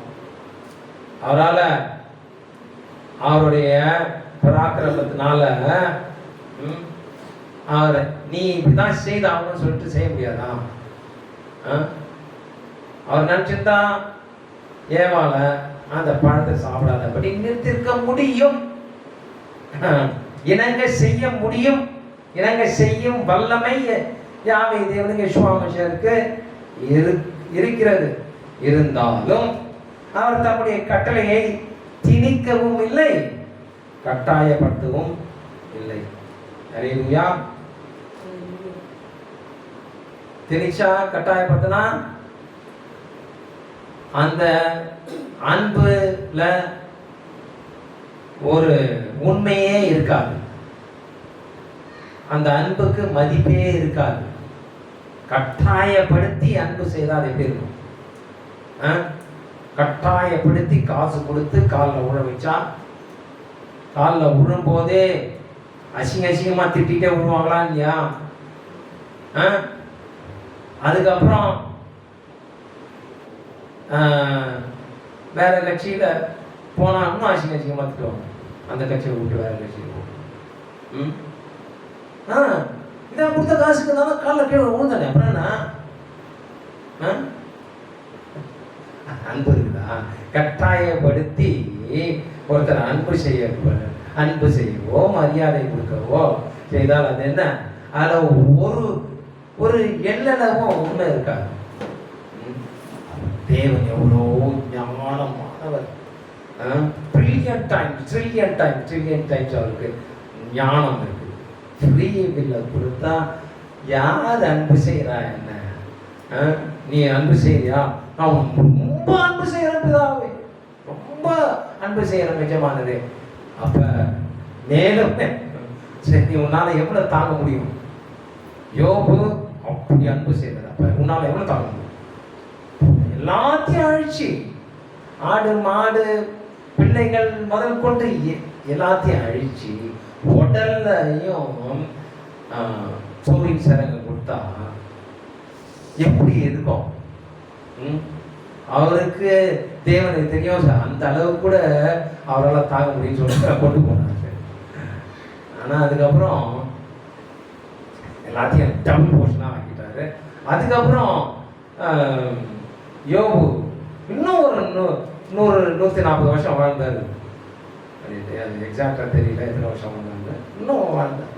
அவரால் அவருடைய பராக்கிரமத்தினால அவர் நீ இப்படிதான் செய்தாகணும்னு சொல்லிட்டு செய்ய முடியாதா? அவர் நினைச்சிருந்தா ஏவால அந்த பழத்தை சாப்பிடாதபடி நிறுத்திருக்க முடியும், இணங்க செய்ய முடியும். இணங்க செய்யும் வல்லமை யாவே தேவனுக்கு யெஷுவா மசியாவுக்கு இருக்கிறது. இருந்தாலும் அவர் தம்முடைய கட்டளையை திணிக்கவும் இல்லை, கட்டாயப்படுத்தவும் இல்லை. அல்லேலூயா. திணிச்சா கட்டாயப்படுத்தினா அந்த அன்புல ஒரு உண்மையே இருக்காது, அந்த அன்புக்கு மதிப்பே இருக்காது. கட்டாயப்படுத்தி அன்பு செய்தால் எப்படி இருக்கும்? கட்டாயப்படுத்தி காசு கொடுத்து காலில் உழ வச்சா, காலில் உழும்போதே அசிங்கமாக திட்டிகிட்டே விடுவாங்களா இல்லையா? அதுக்கப்புறம் வேற கட்சியில் போனால் இன்னும் அசிங்கமாக திட்டுவாங்க, அந்த கட்சியை விட்டு வேற கட்சியில் போகும். இதை கொடுத்த காசுக்கு இருந்தாலும் காலில் கீழே விழுந்தானே, அப்புறம் என்ன? அன்பு இருக்குதா? கட்டாயப்படுத்தி ஒருத்தர் அன்பு செய்யவோ மரியாதை கொடுக்கவோ செய்தால் அது என்ன? அதில் ஒரு எல்லளவும் உண்மை இருக்காது. தேவன் எவ்வளோ ஞானமானவர், ட்ரில்லியன் டைம்ஸ் அவருக்கு ஞானம் இருக்கு. ஃப்ரீ வில்லை கொடுத்தா யார் அன்பு செய்கிறா? என்ன நீ அன்பு செய்யறியா? நான் ரொம்ப அன்பு செய்கிறேன் பிதாவே, ரொம்ப அன்பு செய்கிறேன் நிஜமானதே. அப்ப மேலும் சரி, உன்னால எவ்வளவு தாங்க முடியும்? யோபு அப்படி அன்பு செய்யறது, அப்ப உன்னால எவ்வளவு தாங்க முடியும்? எல்லாத்தையும் அழிச்சு, ஆடு மாடு பிள்ளைகள் முதல் கொண்டு எல்லாத்தையும் அழிச்சு உடல்லையும் சோழின் சரங்க கொடுத்தா எப்படி இருக்கும்? அவருக்கு தேவனுக்கு தெரியும், அந்த அளவு கூட அவரால் தாங்க முடியும்னு சொல்லிட்டு கொண்டு போனாங்க. ஆனால் அதுக்கப்புறம் எல்லாத்தையும் டபுள் போர்ஷனாக ஆக்கிட்டாரு. அதுக்கப்புறம் யோபு இன்னும் ஒரு 140 வருஷம் வாழ்ந்தார். அது எக்ஸாக்டாக தெரியல எத்தனை வருஷம் வாழ்ந்தாங்க, இன்னும் வாழ்ந்தார்.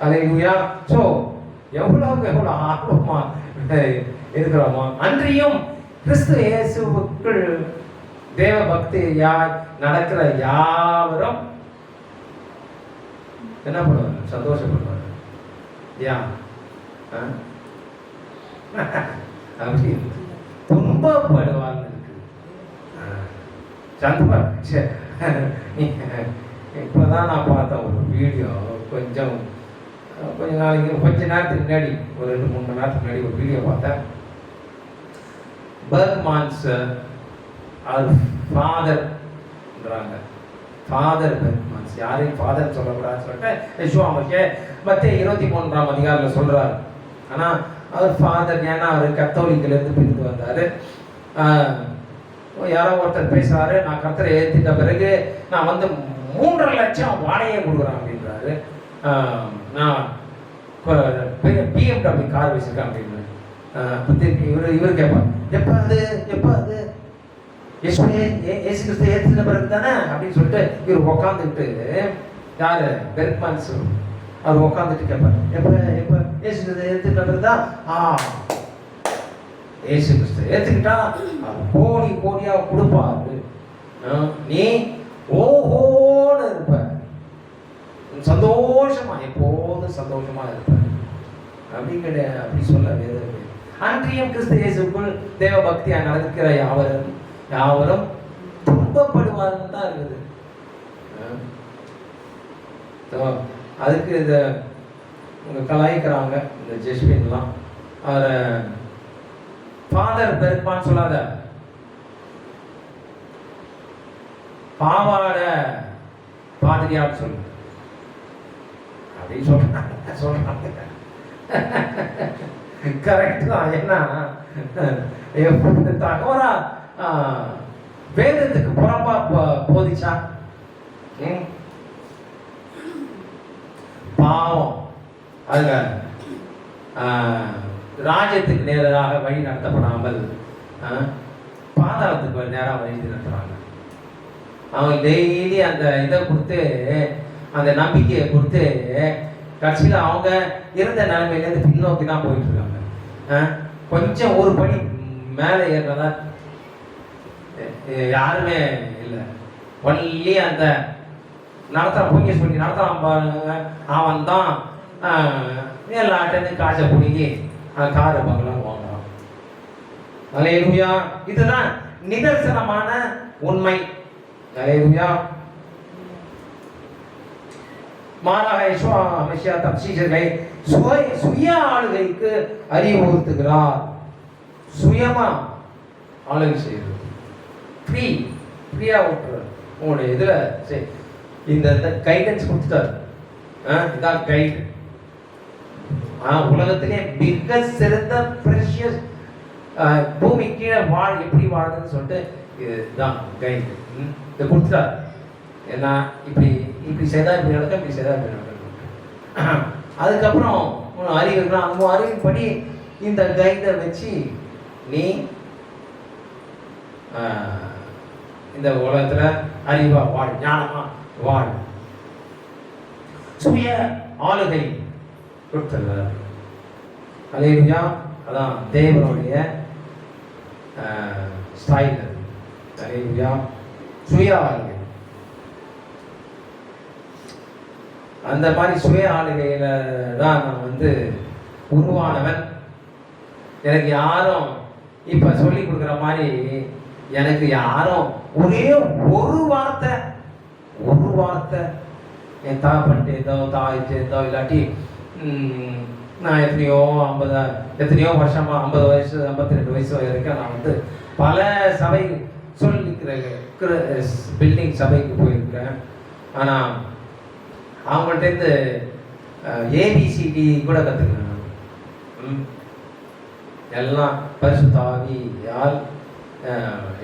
அல்லேலூயா. ஸோ எவ்வளவுக்கு எவ்வளோ ஆர்வமாக இருக்கிறோமோ, அன்றியும் கிறிஸ்து இயேசுவுக்குள் தேவ பக்தியாய் நடக்கிற யாவரும் என்ன பண்ணுவாங்க? சந்தோஷப்படுவாங்க. அப்படி துன்பப்படுவாங்க இருக்கு. இப்பதான் நான் பார்த்தேன் ஒரு வீடியோ, கொஞ்ச நேரத்துக்கு முன்னாடி, ஒரு 2-3 மணி நேரத்துக்கு முன்னாடி ஒரு வீடியோ பார்த்தேன். பெர்க்மான்ஸ் அவர் ஃபாதர்ன்றாங்க. ஃபாதர் பெர்க்மான்ஸ், யாரையும் ஃபாதர் சொல்லக்கூடாதுன்னு சொல்லிட்டு யெஷுவா மசியா மத்தேயு 23ஆம் அதிகாரத்தில் சொல்றாரு. ஆனால் அவர் ஃபாதர், ஏன்னா அவர் கத்தோலிக்கிலேருந்து பிரிந்து வந்தார். யாரோ ஒருத்தர் பேசுறாரு, நான் கர்த்தரை ஏற்றிட்ட பிறகு நான் 3.5 லட்சம் வாடகையை கொடுக்குறேன் அப்படின்றாரு. நான் BMW கார் வச்சிருக்கேன் அப்படின்னு. இவர் கேட்பார், எப்போ அது ஏசு கிறிஸ்து ஏற்றின பிறகு தானே அப்படின்னு சொல்லிட்டு இவர் உக்காந்துட்டு, யாரு பெர்க்மான்ஸ் அவர் உக்காந்துட்டு கேட்பார், எப்போ ஏசு கிறிஸ்து ஏற்றின பிறகு தான் ஏசு கிறிஸ்து ஏற்றுக்கிட்டா கோடி கோடியாக கொடுப்பாரு. நீ ஓஹோன்னு இருப்ப, சந்தோஷமா, எப்போதும் சந்தோஷமா இருப்ப அப்படி கிடையாது. அப்படி சொல்ல வேதம். அன்றியும் கிறிஸ்து இயேசுக்குள் தேவ பக்தியா நடக்கிற யாவரும் துன்பப்படுவார்னு தான் இருக்குது. அதுக்கு இதை உங்க கலாய்க்கிறாங்க இந்த ஜெஸ்பின்லாம். அவர் ஃபாதர் பெருப்பான்னு சொல்லாத, பாவாட பாதிரியான்னு சொல்லு அப்படின்னு சொல்றாங்க. கரெக்ட் தான். ஏன்னா தகவலா வேதத்துக்கு புறம்பா போதிச்சா பாவம், அதுல ராஜ்யத்துக்கு நேராக வழி நடத்தப்படாமல் பாதாளத்துக்கு நேராக வழி நடத்துறாங்க. அவங்க டெய்லி அந்த இதை கொடுத்து, அந்த நம்பிக்கையை கொடுத்து, கட்சியில் அவங்க இருந்த நிலைமையிலேருந்து பின்னோக்கி தான் போயிட்டு இருக்காங்க. கொஞ்சம் ஒரு படி மேலே ஏறினதா யாருமே இல்லை. ஒன்லி அந்த நடத்துகிறான், பொங்கி சொல்லி நடத்துகிறான் பாருங்க, அவன் தான் எல்லாட்டேருந்து காசை பிடிங்கி காரை பங்களாம் வாங்குறான். அல்லேலூயா. இதுதான் நிதர்சனமான உண்மை. அல்லேலூயா. மாறாக யெகோவா மெசியா தம் சீஷர்களை சுய ஆளுகைக்கு அறிவுறுத்துகிறார். சுயமா ஆளுகை செய்யறது, ஃப்ரீயா விட்டுறாரு. உங்களுடைய இதுல இந்த கைடன்ஸ் கொடுத்துட்டாரு. இதான் கைடு. உலகத்திலே மிக சிறந்த ப்ரெஷியஸ் பூமி கீழே எப்படி வாழுதுன்னு சொல்லிட்டு இதுதான் கைடு. இதை கொடுத்துட்டாரு. ஏன்னா இப்படி செய்தா இப்படி நடக்கும், இப்படி செய்தா இப்படி நடக்கும். அதுக்கப்புறம் அறிவு இருக்கலாம். அந்த அறிவின்படி இந்த கைடை வச்சு நீ இந்த உலகத்துல அறிவா வாழ், ஞானமா வாழ். சுய ஆளுகை கொடுத்துருந்தார். அல்லேலூயா. அதான் தேவனுடைய ஸ்டைல். அல்லேலூயா. சுய ஆளுகை. அந்த மாதிரி சுய ஆளுகையில தான் நான் உருவானவன். எனக்கு யாரும் இப்ப சொல்லி கொடுக்குற மாதிரி எனக்கு யாரும் ஒரே ஒரு வார்த்தை என் தாப்பன்ட்டேதோ தாய்ட்டேதோ இல்லாட்டி நான் எத்தனையோ வருஷமா 50 வயசு 52 வயசு வரைக்கும் நான் பல சபை சொல்லிக்கிற பில்டிங் சபைக்கு போயிருக்கேன். ஆனால் அவங்கள்ட்டேருந்து ஏபிசிடி கூட கற்றுக்கிறேன். எல்லாம் பரிசுத்த ஆவியால்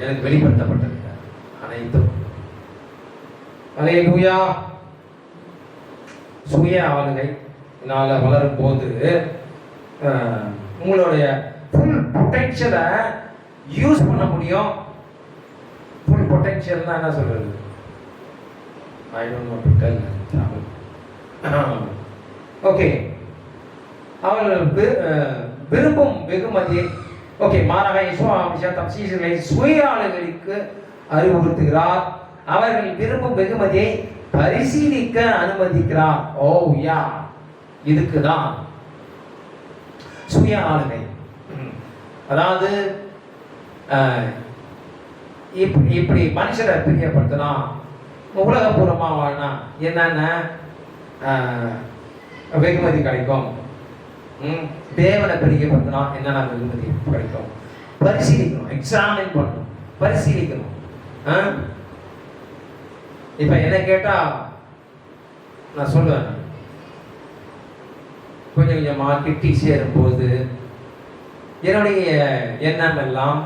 எனக்கு வெளிப்படுத்தப்பட்டது அனைத்தும். அல்லேலூயா. சுய ஆளுகைனால வளரும் போது உங்களுடைய ஃபுல் பொட்டென்ஷியலை யூஸ் பண்ண முடியும். ஃபுல் பொட்டென்ஷியல்னா என்ன சொல்றது? I don't know to tell them. Okay. அவர்கள் விரும்பும் வெகுமதியை மாறாக யெகோவா தம் சீஷர்களை சுய ஆளுகைக்கு அறிவுறுத்துகிறார். அவர்கள் விரும்பும் வெகுமதியை பரிசீலிக்க அனுமதிக்கிறார். ஓ யா, இதுக்குதான் சுய ஆளுகை. அதாவது இப்படி மனுஷரை பிரியப்படுத்தினா, உலகபூர்வமா வாழ்னா என்னென்ன வெகுமதி கிடைக்கும், தேவனை பிரியப்படுத்தினா என்னென்ன வெகுமதி கிடைக்கும், பரிசீலிக்கணும், எக்ஸாமின் பண்ணணும், பரிசீலிக்கணும். இப்ப என்ன கேட்டா நான் சொல்லுவேன், கொஞ்சம் கொஞ்சமா கிட்டி சேரும் போது என்னுடைய எண்ணம் எல்லாம்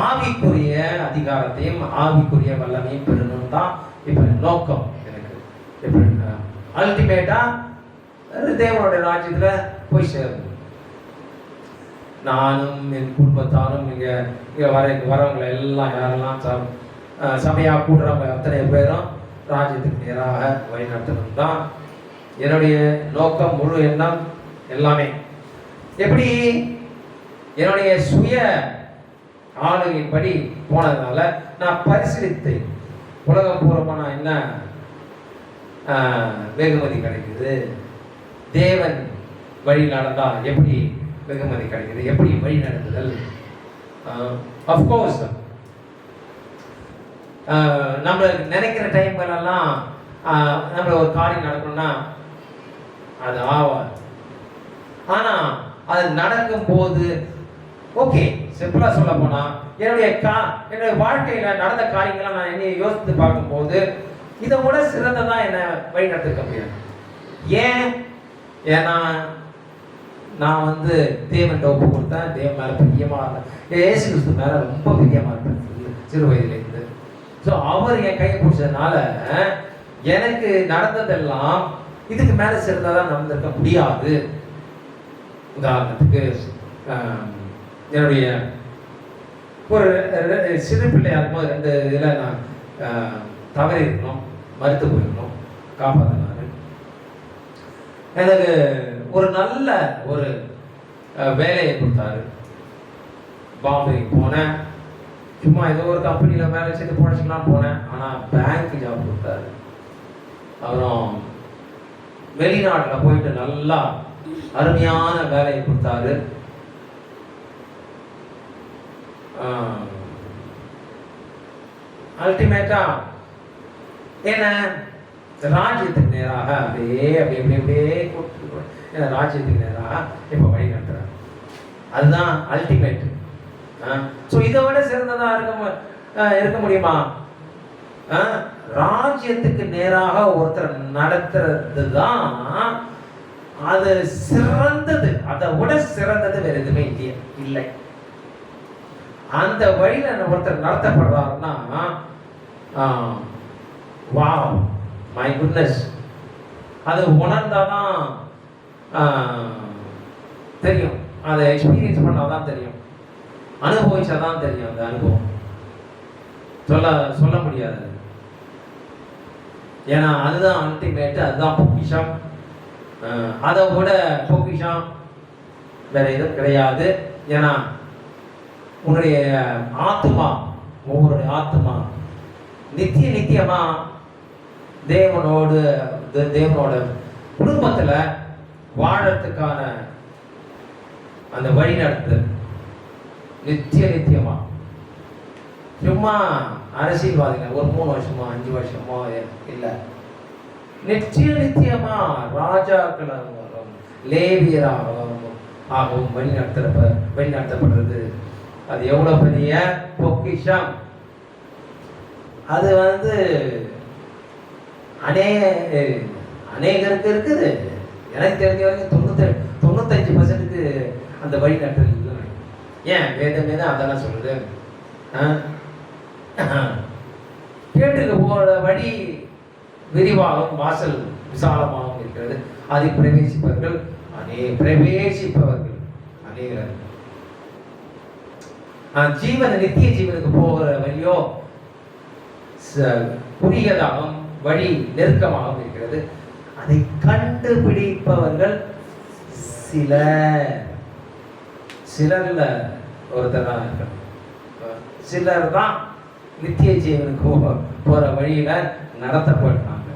ஆவிக்குரிய அதிகாரத்தையும் ஆவிக்குரிய வல்லமையும் பெறணும் தான் இப்ப நோக்கம். எனக்கு அல்டிமேட்டா தேவனுடைய ராஜ்யத்துல போய் சேரணும். நானும் என் குடும்பத்தாரும் இங்க வரவங்களை எல்லாம் யாரெல்லாம் சபையா கூடுறவங்க அத்தனை பேரும் ராஜ்யத்துக்கு நேராக வழிநடத்தணும் தான் என்னுடைய நோக்கம், முழு எண்ணம் எல்லாமே. எப்படி என்னுடைய சுய ஆளுகையின்படி போனதுனால நான் பரிசீலித்தேன். உலகம் பூர்வமான என்ன வெகுமதி கிடைக்குது, தேவன் வழி நடந்தா எப்படி வெகுமதி கிடைக்குது, எப்படி வழி நடத்துதல். அஃப்கோர்ஸ் நம்ம நினைக்கிற டைம்களெல்லாம் நம்மள ஒரு காரியம் நடக்கணும்னா அது ஆவாது. ஆனா அது நடக்கும் போது ஓகே, சிம்பிளா சொல்ல போனா என்னுடைய வாழ்க்கையில நடந்த காரியங்களை நான் என்னைய யோசித்து பார்க்கும்போது இதை விட சிறந்ததா என்ன வழி நடத்திருக்க முடியாது. ஏன்னா நான் வந்து தேவன் ஒப்பு கொடுத்தேன், தேவன் மேல பிரியமா இருந்தேன், இயேசு கிறிஸ்து மேல ரொம்ப பிரியமா இருப்பேன் சிறு வயதிலிருந்து. ஸோ அவர் என் கையை பிடிச்சதுனால எனக்கு நடந்ததெல்லாம் இதுக்கு மேல சிறந்ததா நடந்திருக்க முடியாது. உதாரணத்துக்கு என்னுடைய ஒரு சிறு பிள்ளையா இருக்கும்போது 2 இதில் நான் தவறி இருக்கணும், மறுத்து போயிருக்கணும், காப்பாற்றினாரு. எனக்கு ஒரு நல்ல ஒரு வேலையை கொடுத்தாரு. பாம்பேக்கு போனேன், சும்மா ஏதோ ஒரு கம்பெனியில் வேலை செய்து போனச்சுக்கலாம் போனேன். ஆனால் பேங்க் ஜாப் கொடுத்தாரு. அப்புறம் வெளிநாட்டில் போயிட்டு நல்லா அருமையான வேலையை கொடுத்தாரு. அல்டிமேட்டா என்ன ராஜ்யத்துக்கு நேராக அப்படியே ராஜ்யத்துக்கு நேராக இப்ப வழி நடத்துறாரு. அதுதான் அல்டிமேட். ஸோ இதை விட சிறந்ததா இருக்க முடியுமா? ராஜ்யத்துக்கு நேராக ஒருத்தர் நடத்துறது தான் அது சிறந்தது. அதை விட சிறந்தது வேற எதுவுமே இல்லை. அந்த வழியில ஒருத்தர் நடத்தப்படுறாருன்னா வாவ் மை குட்னஸ், அது உணர்ந்தாதான் தெரியும், அதை எக்ஸ்பீரியன்ஸ் பண்ணாதான் தெரியும், அனுபவிச்சாதான் தெரியும். அந்த அனுபவம் சொல்ல முடியாது. ஏன்னா அதுதான் அல்டிமேட், அதுதான் பொக்கிஷம். அதை விட பொக்கிஷம் வேற எதுவும் கிடையாது. ஏன்னா உன்னுடைய ஆத்மா, ஒவ்வொருடைய ஆத்மா நித்தியமா தேவனோட குடும்பத்துல வாழறதுக்கான அந்த வழி நடத்து நித்தியமா. சும்மா அரசியல்வாதிகள் ஒரு 3 வருஷமோ 5 வருஷமோ இல்லை, நித்தியமா ராஜாக்களாகவும் லேவியராகவும் வழி நடத்தப்படுறது. அது எவ்வளவு பெரிய பொக்கிஷம். அது வந்து அநேகருக்கு இருக்குது. எனக்கு தெரிஞ்ச வரைக்கும் 95% அந்த வழி நடத்தல். ஏன் வேதமே தான் அதெல்லாம் சொல்லுது. கேட்டுக்கு போற வழி விரிவாகவும் வாசல் விசாலமாகவும் இருக்கிறது. அதை பிரவேசிப்பவர்கள் அநேகர். நித்திய ஜீவனுக்கு போகிற வழியோ குறுகியதாகவும் வழி நெருக்கமாகவும் இருக்கிறது. அதை கண்டுபிடிப்பவர்கள் சிலர்ல ஒருத்தர் தான் இருக்கணும். சிலர் தான் நித்திய ஜீவனுக்கு போற வழியில நடத்தப்படுறாங்க.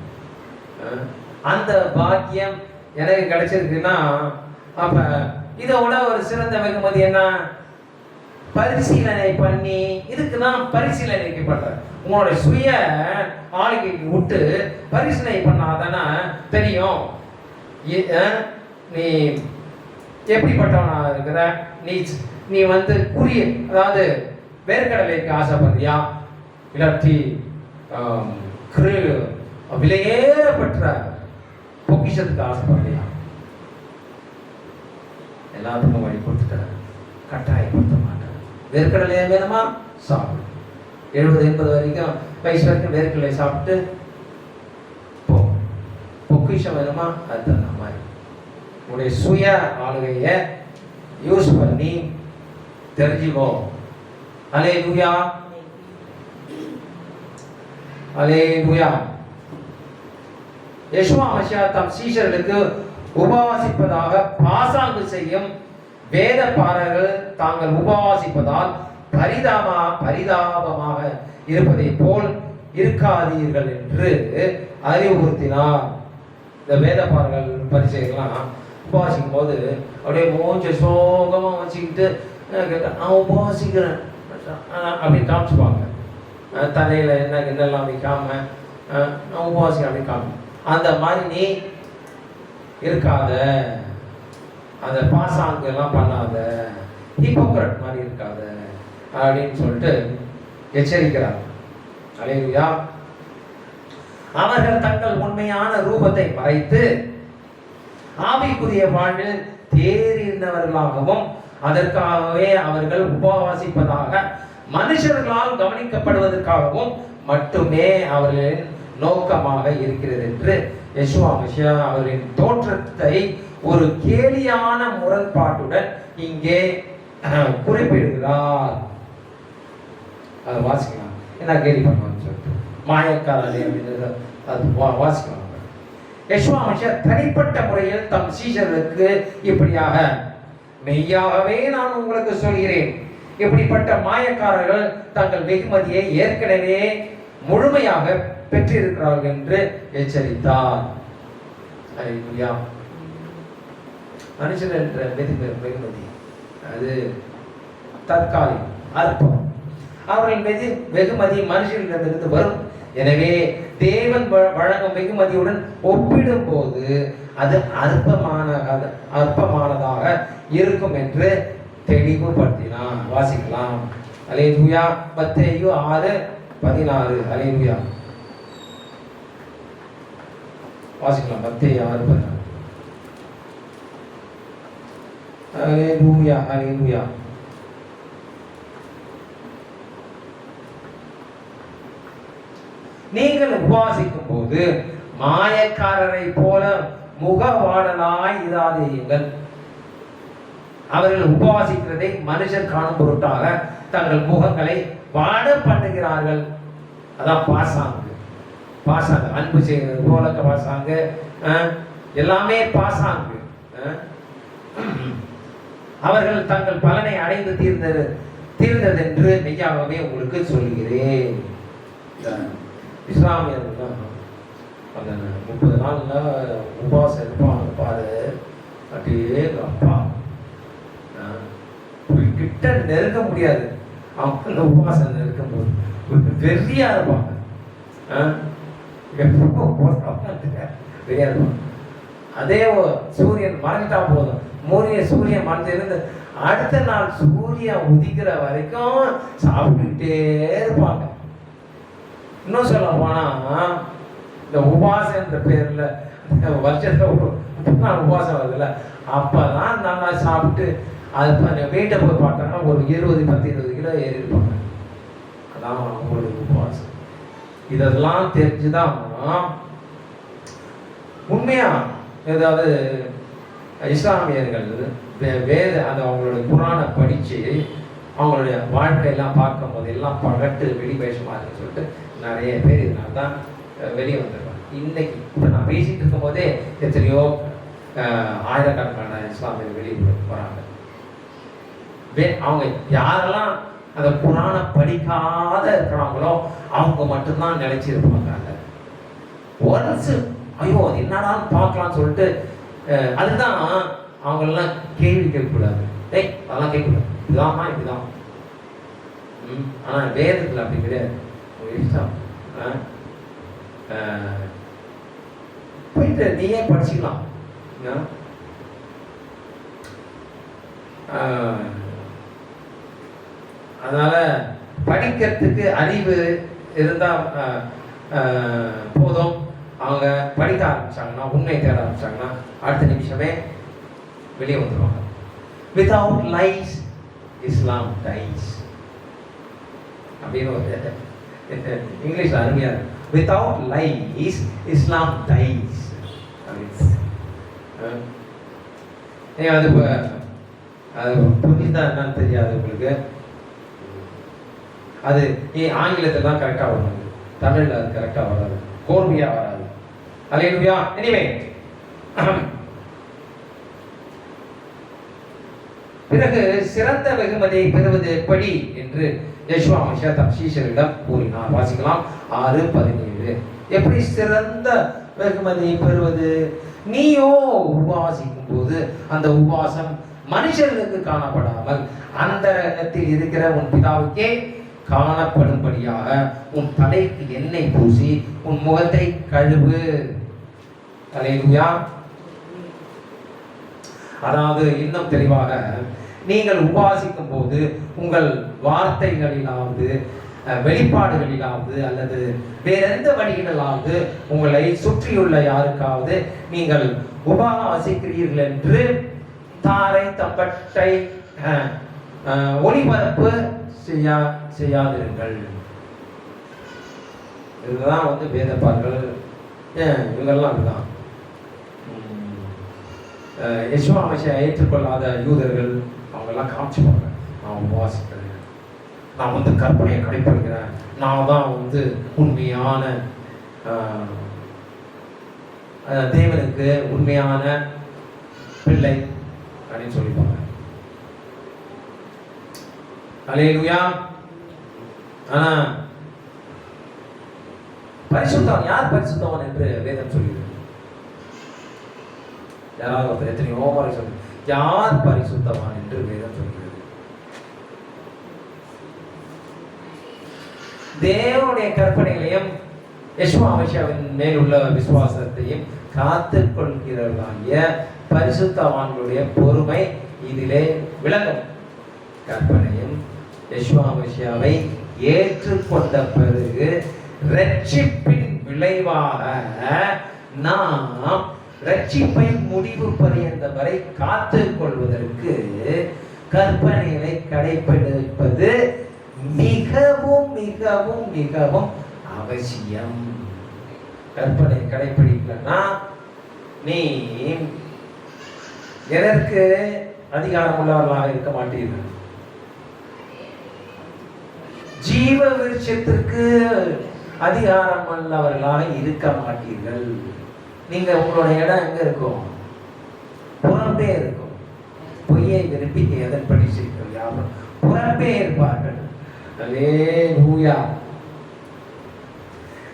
அந்த பாக்கியம் எனக்கு கிடைச்சிருக்குன்னா, அப்ப இதை விட ஒரு சிறந்த வெகுமதி என்ன? பரிசீலனை பண்ணி, இதுக்குதான் பரிசீலனைக்கப்படுற உங்களோட சுய ஆளுகைக்கு விட்டு பரிசீலனை பண்ணாதானே தெரியும் நீ எப்படிப்பட்டவனா இருக்கிற. நீ வந்து அதாவது வேர்க்கடலைக்கு ஆசைப்படுறியா, இல்லாட்டி விலையேறப்பட்ட பொக்கிஷத்துக்கு ஆசைப்படுறியா? எல்லாத்துக்கும் வழி கொடுத்துட்ட, கட்டாயப்படுத்த மாட்டேன். வேர்க்கடலையே வேணுமா சாப்பிடு. 70-80 வயசு வரைக்கும் வேர்க்கடலை சாப்பிட்டு போ. பொக்கிஷம் வேணுமா அது தகுந்த மாதிரி உன்னுடைய சுய ஆளுகையை யூஸ் பண்ணி தெரிஞ்சுக்கோ. அல்லேலூயா, அல்லேலூயா. யெஷுவா மசியா தம் சீஷர்களுக்கு உபவாசிப்பதாக பாசாங்கு செய்யும் வேத பாரர்கள் தாங்கள் உபவாசிப்பதால் பரிதாபமாக இருப்பதை போல் இருக்காதீர்கள் என்று அறிவுறுத்தினார். இந்த வேத பாரர்கள் பரிசைகள்லாம் உபவாசிக்கும் போது அப்படியே மூஞ்ச சோகமா வச்சுக்கிட்டு நான் உபவாசிக்கிறேன் அப்படின்னு காமிச்சுப்பாங்க. தலையில என்னெல்லாம் வைக்காம நான் உபவாசிக்கிறேன் அப்படின்னு காமி. அந்த மாதிரி நீ இருக்காத. அந்த பாசாங்கு எல்லாம் பண்ணாத, ஹிப்போக்ரட் மாதிரி இருக்காத அப்படின்னு சொல்லிட்டு எச்சரிக்கிறார். அல்லேலூயா. அவர்கள் தங்கள் உண்மையான ரூபத்தை மறைத்து ஆவிக்குரிய வாழ்வில் தேறினவர்களாகவும் அதற்காகவே அவர்கள் உபவாசிப்பதாக மனுஷர்களால் கவனிக்கப்படுவதற்காகவும் மட்டுமே அவர்களின் நோக்கமாக இருக்கிறது என்று யெஷுவா மசியா அவர்களின் தோற்றத்தை ஒரு கேலியான முரண்பாட்டுடன் இங்கே குறிப்பிடுகிறார். அதை வாசிக்கலாம். என்ன கேலி பண்ணுவான்னு சொல்லிட்டு மாயக்காரே அப்படின்றது அது வாசிக்கலாம். யெஷுவா மசியா தனிப்பட்ட முறையில் தம் சீஷர்களுக்கு இப்படியாக, மெய்யாகவே நான் உங்களுக்கு சொல்கிறேன், இப்படிப்பட்ட மாயக்காரர்கள் தங்கள் வெகுமதியை ஏற்கனவே முழுமையாக பெற்றிருக்கிறார்கள் என்று எச்சரித்தார். அல்லேலூயா. மனுஷன் என்ற வெகுமதி அது தற்காலிகம், அற்பம். அவர்களின் வெகுமதி மனுஷனிடமிருந்து வரும். எனவே தேவன் வழங்கும் வெகுமதியுடன் ஒப்பிடும் போது அது அற்பமானதாக இருக்கும் என்று தெளிவுபடுத்தினார். வாசிக்கலாம். அல்லேலூயா. மத்தேயு 6:16. அல்லேலூயா. வாசிக்கலாம். மத்தேயு 6:16. அல்லேலூயா. அல்லேலூயா. நீங்கள் உபவாசிக்கும் போது மாயக்காரரை போல முகவாடலாய் இராதீர்கள். அவர்கள் உபவாசிக்கிறதை மனுஷர் காணும் பொருட்டாக தங்கள் முகங்களை வாட பண்ணுகிறார்கள். அதான் பாசாங்கு. பாசாங்கு அன்பு செய்கிறது போல பாசாங்கு, எல்லாமே பாசாங்கு. அவர்கள் தங்கள் பலனை அடைந்து தீர்ந்ததென்று மெய்யாகவே உங்களுக்கு சொல்கிறேன். இஸ்லாமியர்கள் அந்த 30 நாள்ல உபவாசம் இருப்பாங்க பாரு. அப்படியே அப்பா கிட்ட நெருங்க முடியாது. அவங்க அந்த உபவாசம் நெருக்கும் போது வெறியா இருப்பாங்க. வெறியா இருப்பாங்க. அதே சூரியன் மறைஞ்சிட்டா போதும், சூரியன் மறைஞ்சிருந்து அடுத்த நாள் சூரியன் உதிக்கிற வரைக்கும் சாப்பிட்டுக்கிட்டே இருப்பாங்க. இன்னும் சொல்ல போனா இந்த உபவாசம் என்ற பேர்ல வருஷத்துல உபவாசம் வருதுல்ல, அப்பதான் நல்லா சாப்பிட்டு அது வீட்டை போய் பார்த்தாங்கன்னா ஒரு 20 கிலோ ஏறி இருப்பாங்க. அதான் அவங்களுடைய உபவாசம். இதெல்லாம் தெரிஞ்சுதான் உண்மையா ஏதாவது இஸ்லாமியர்கள் வேத அந்த அவங்களுடைய குரானை படிச்சு அவங்களுடைய வாழ்க்கையெல்லாம் பார்க்கும் போது எல்லாம் பகட்டு வெளி வேஷமா இருக்குன்னு சொல்லிட்டு நிறைய பேர் இதனால தான் வெளியே வந்துருவாங்க. இன்னைக்கு இப்போ நான் பேசிட்டு இருக்கும் போதே எத்தனையோ ஆயிரக்கணக்கான இஸ்லாமியர்கள் வெளியே போறாங்க. அவங்க யாரெல்லாம் அந்த குரானை படிக்காத இருக்கிறாங்களோ அவங்க மட்டும்தான் நிலைச்சிருப்பாங்க. ஒன்ஸ் ஐயோ அது என்னடான்னு பார்க்கலாம்னு சொல்லிட்டு அதுதான் அவங்களெல்லாம் கேள்வி கேட்கக்கூடாது. அதெல்லாம் கேட்கக்கூடாது, இதுதான்மா இப்படிதான். ஆனால் வேதத்தில் அப்படி கிடையாது. இஷ்டம் போயிட்டு நீயே படிச்சுக்கலாம். அதனால படிக்கிறதுக்கு அறிவு இருந்தா போதும். அவங்க படிக்க ஆரம்பிச்சாங்கன்னா, உண்மை தேட ஆரம்பிச்சாங்கன்னா அடுத்த நிமிஷமே வெளியே வந்துடுவாங்க. வித்வுட் லைஸ் இஸ்லாம் டைஸ் அப்படின்னு ஒரு இங்கிலீஷ்ல அருமையா இருக்கு. வித்வுட் லைஸ் இஸ்லாம் டைஸ் அப்படின்னு. அது புரிஞ்சுதான் என்னன்னு தெரியாது உங்களுக்கு. அது ஆங்கிலத்தில் தான் கரெக்டாக வரும், தமிழில் அது கரெக்டாக வராது, கோர்வையாக வராது. அல்லேலூயா. எனிவே பிறகு சிறந்த வெகுமதியை பெறுவது எப்படி என்று யெஷுவா மசியா தம் சீஷரிடம் கூறினார். வாசிக்கலாம். 6:17. எப்படி சிறந்த வெகுமதியை பெறுவது? நீயோ உபவாசிக்கும் போது அந்த உபவாசம் மனுஷர்களுக்கு காணப்படாமல் அந்த இடத்தில் இருக்கிற உன் பிதாவுக்கே காணப்படும்படியாக உன் தலைக்கு எண்ணெய் பூசி உன் முகத்தை கழுவு. அல்லேலூயா. அதாவது இன்னும் தெளிவாக, நீங்கள் உபாசிக்கும் போது உங்கள் வார்த்தைகளிலாவது வெளிப்பாடுகளிலாவது அல்லது வேற எந்த வழிகளிலாவது உங்களை சுற்றியுள்ள யாருக்காவது நீங்கள் உபாசிக்கிறீர்கள் என்று தாரை தப்பட்டை ஒளிபரப்பு செய்யாதிருங்கள். இதுதான் வேதப்பார்கள் இவங்கெல்லாம் அப்படிதான். யெசுவா மசியா ஏற்றுக்கொள்ளாத யூதர்கள் அவங்கெல்லாம் காமிச்சுப்பாங்க, நான் உபவாசிக்கிறேன், நான் கற்பனையை கடைப்பிடிக்கிறேன், நான் தான் உண்மையான தேவனுக்கு உண்மையான பிள்ளை அப்படின்னு சொல்லிப்பாங்க. அல்லேலூயா. ஆனா பரிசுத்தவன் யார்? பரிசுத்தவன் என்று வேதம் சொல்கிறது. யாராவது எத்தனையோ முறை சொல்லு, யார் பரிசுத்தவான் என்று வேதம் சொல்கிறது. தேவனுடைய கற்பனைகளையும் யெசுவா மசியாவின் மேலுள்ள விசுவாசத்தையும் காத்துக் கொள்கிறவர்களாகிய பரிசுத்தவான்களுடைய பொறுமை இதிலே விளங்கும். கற்பனையும் யெசுவா மசியாவை ஏற்றுக்கொண்ட பிறகு ரட்சிப்பின் விளைவாக நாம் ரட்சிப்பை முடிவு பரியந்த வரை காத்துக் கொள்வதற்கு கற்பனைகளை கடைபிடிப்பது மிகவும் மிகவும் மிகவும் அவசியம். கற்பனை கடைபிடிக்கலன்னா நீ எதற்கு அதிகாரம் உள்ளவர்களாக இருக்க மாட்டீர்கள். ஜீவ விருட்சத்திற்கு அதிகாரம் உள்ளவர்களாக இருக்க மாட்டீர்கள். நீங்க உங்களுடைய இடம் எங்க இருக்கும்? புறம்பே இருக்கும். பொய்யை விரும்பி எதன்படி செய்கிறோம் யாரும் புறம்பே இருப்பார்கள். அல்லேலூயா.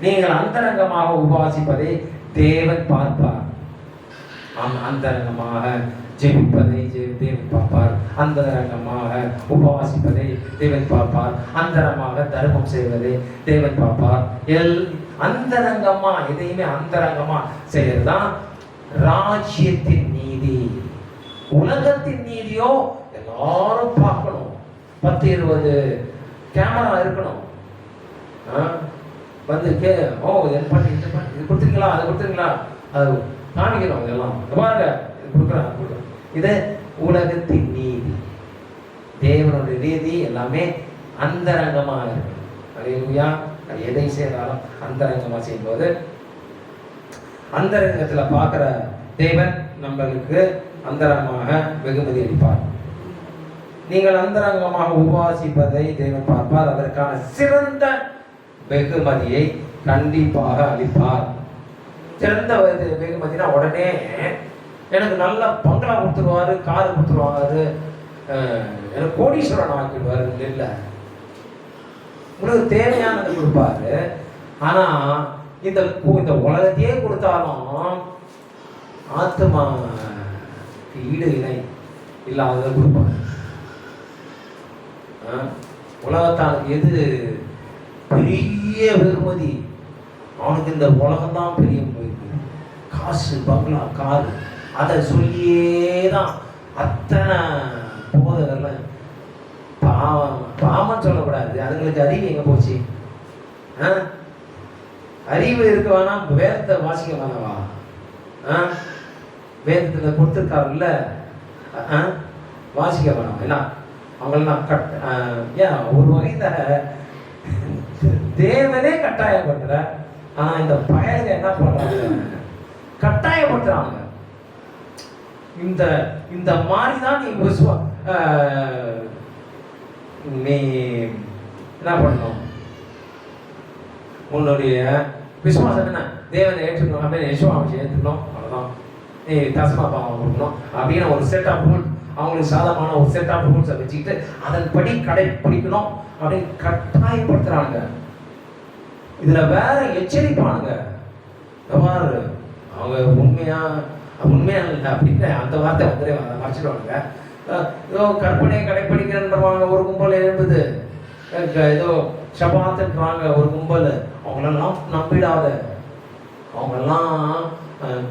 நீங்கள் அந்தரங்கமாக உபாசிப்பதை தேவன் பார்ப்பார். அந்தரங்கமாக ஜெபிப்பதை தேவன் பார்ப்பார். அந்தரங்கமாக உபவாசிப்பதை தேவன் பார்ப்பார். அந்தரமாக தர்மம் செய்வதை தேவன் பார்ப்பார். அந்தரங்கமா எதையுமே அந்தரங்கமா செய்யறதுதான் ராஜ்யத்தின் நீதி. உலகத்தின் நீதியோ எல்லாரும் பார்க்கணும். 10-20 கேமரா இருக்கணும். இது கொடுத்துருங்களா, அது கொடுத்துருங்களா, அது காமிக்கணும். இதெல்லாம் பாருங்க, இது கொடுக்குறாங்க. இது உலகத்தின் நீதி. தேவனுடைய நீதி எல்லாமே அந்தரங்கமா இருக்கு. அல்லேலூயா. எதை செய்தாலும் அந்தரங்கமா செய்யும்போது அந்தரங்கத்துல பார்க்கிற தேவன் நம்மளுக்கு அந்தரங்கமாக வெகுமதி அளிப்பார். நீங்கள் அந்தரங்கமாக உபாசிப்பதை தேவன் பார்ப்பார். அதற்கான சிறந்த வெகுமதியை கண்டிப்பாக அளிப்பார். சிறந்த வெகுமதினா உடனே எனக்கு நல்ல பங்களா கொடுத்துருவாரு, காரு கொடுத்துருவாரு, எனக்கு கோடீஸ்வரன் ஆக்கிடுவாரு. இல்லை, உங்களுக்கு தேவையானது கொடுப்பாரு. ஆனா இந்த உலகத்தையே கொடுத்தாலும் ஆத்மா ஈடு இணை இல்லாத கொடுப்பாரு. உலகத்தானுக்கு எது பெரிய வெகுமதி? அவனுக்கு இந்த உலகம்தான் பெரிய காசு, பங்களா, காரு, அதை சொல்லியேதான் அத்தனை போதகர்ல பாவம் சொல்லக்கூடாது. அதுங்களுக்கு அறிவு எங்க போச்சு? அறிவு இருக்க வேணாம், வேதத்தை வாசிக்க வேணாவா? வேதத்துல கொடுத்துருக்காருல்ல, வாசிக்க வேணாம். என்ன அவங்களெல்லாம் ஏன் ஒரு வகையில தேவனே கட்டாயப்படுத்துற. ஆனா இந்த பயலுங்க என்ன பண்றாங்க? கட்டாயப்படுத்துறாங்க. இந்த மாதிரிதான் நீ என்ன பண்ணணும்? உன்னுடைய விசுவாசம் என்ன? தேவனை ஏற்றுக்கணும் அப்படின்னு யெசுவா மசியா ஏற்றுக்கணும். அவ்வளவுதான். நீ தசம பாவம் கொடுக்கணும் அப்படின்னு ஒரு செட் ஆஃப் ரூல், அவங்களுக்கு சாதகமான ஒரு செட் ஆஃப் ரூல்ஸை வச்சுக்கிட்டு அதன்படி கடைப்பிடிக்கணும் அப்படின்னு கட்டாயப்படுத்துறாங்க. இதுல வேற எச்சரிப்பானுங்க. எவ்வாறு அவங்க உண்மையா இல்லை அப்படின்னு அந்த வார்த்தை மறைச்சிடுவாங்க. ஏதோ கற்பனை கடைப்பிடிக்கிறன்றவாங்க ஒரு கும்பல் எழுப்புது, ஏதோ ஷபாத்துன்றாங்க ஒரு கும்பல். அவங்களெல்லாம் நம்பிடாத. அவங்கெல்லாம்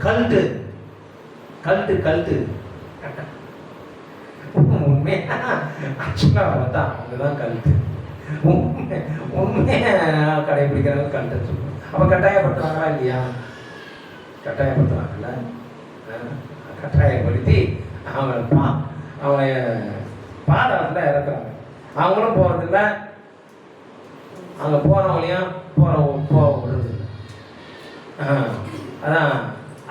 கல்ட்டு ஆக்சுவலாக பார்த்தா அவங்க தான் கழுத்து. உண்மையாக கடைபிடிக்கிறாங்க கழுத்து சொல்லுவோம். அப்போ கட்டாயப்படுத்துறாங்களா இல்லையா? கட்டாயப்படுத்துறாங்கல்ல. கட்டாயப்படுத்தி அவங்க பாதாளத்தில் இறக்குறாங்க. அவங்களும் போகிறதில்ல, அங்கே போகிறவங்களையும் போக விடுறது. அதான்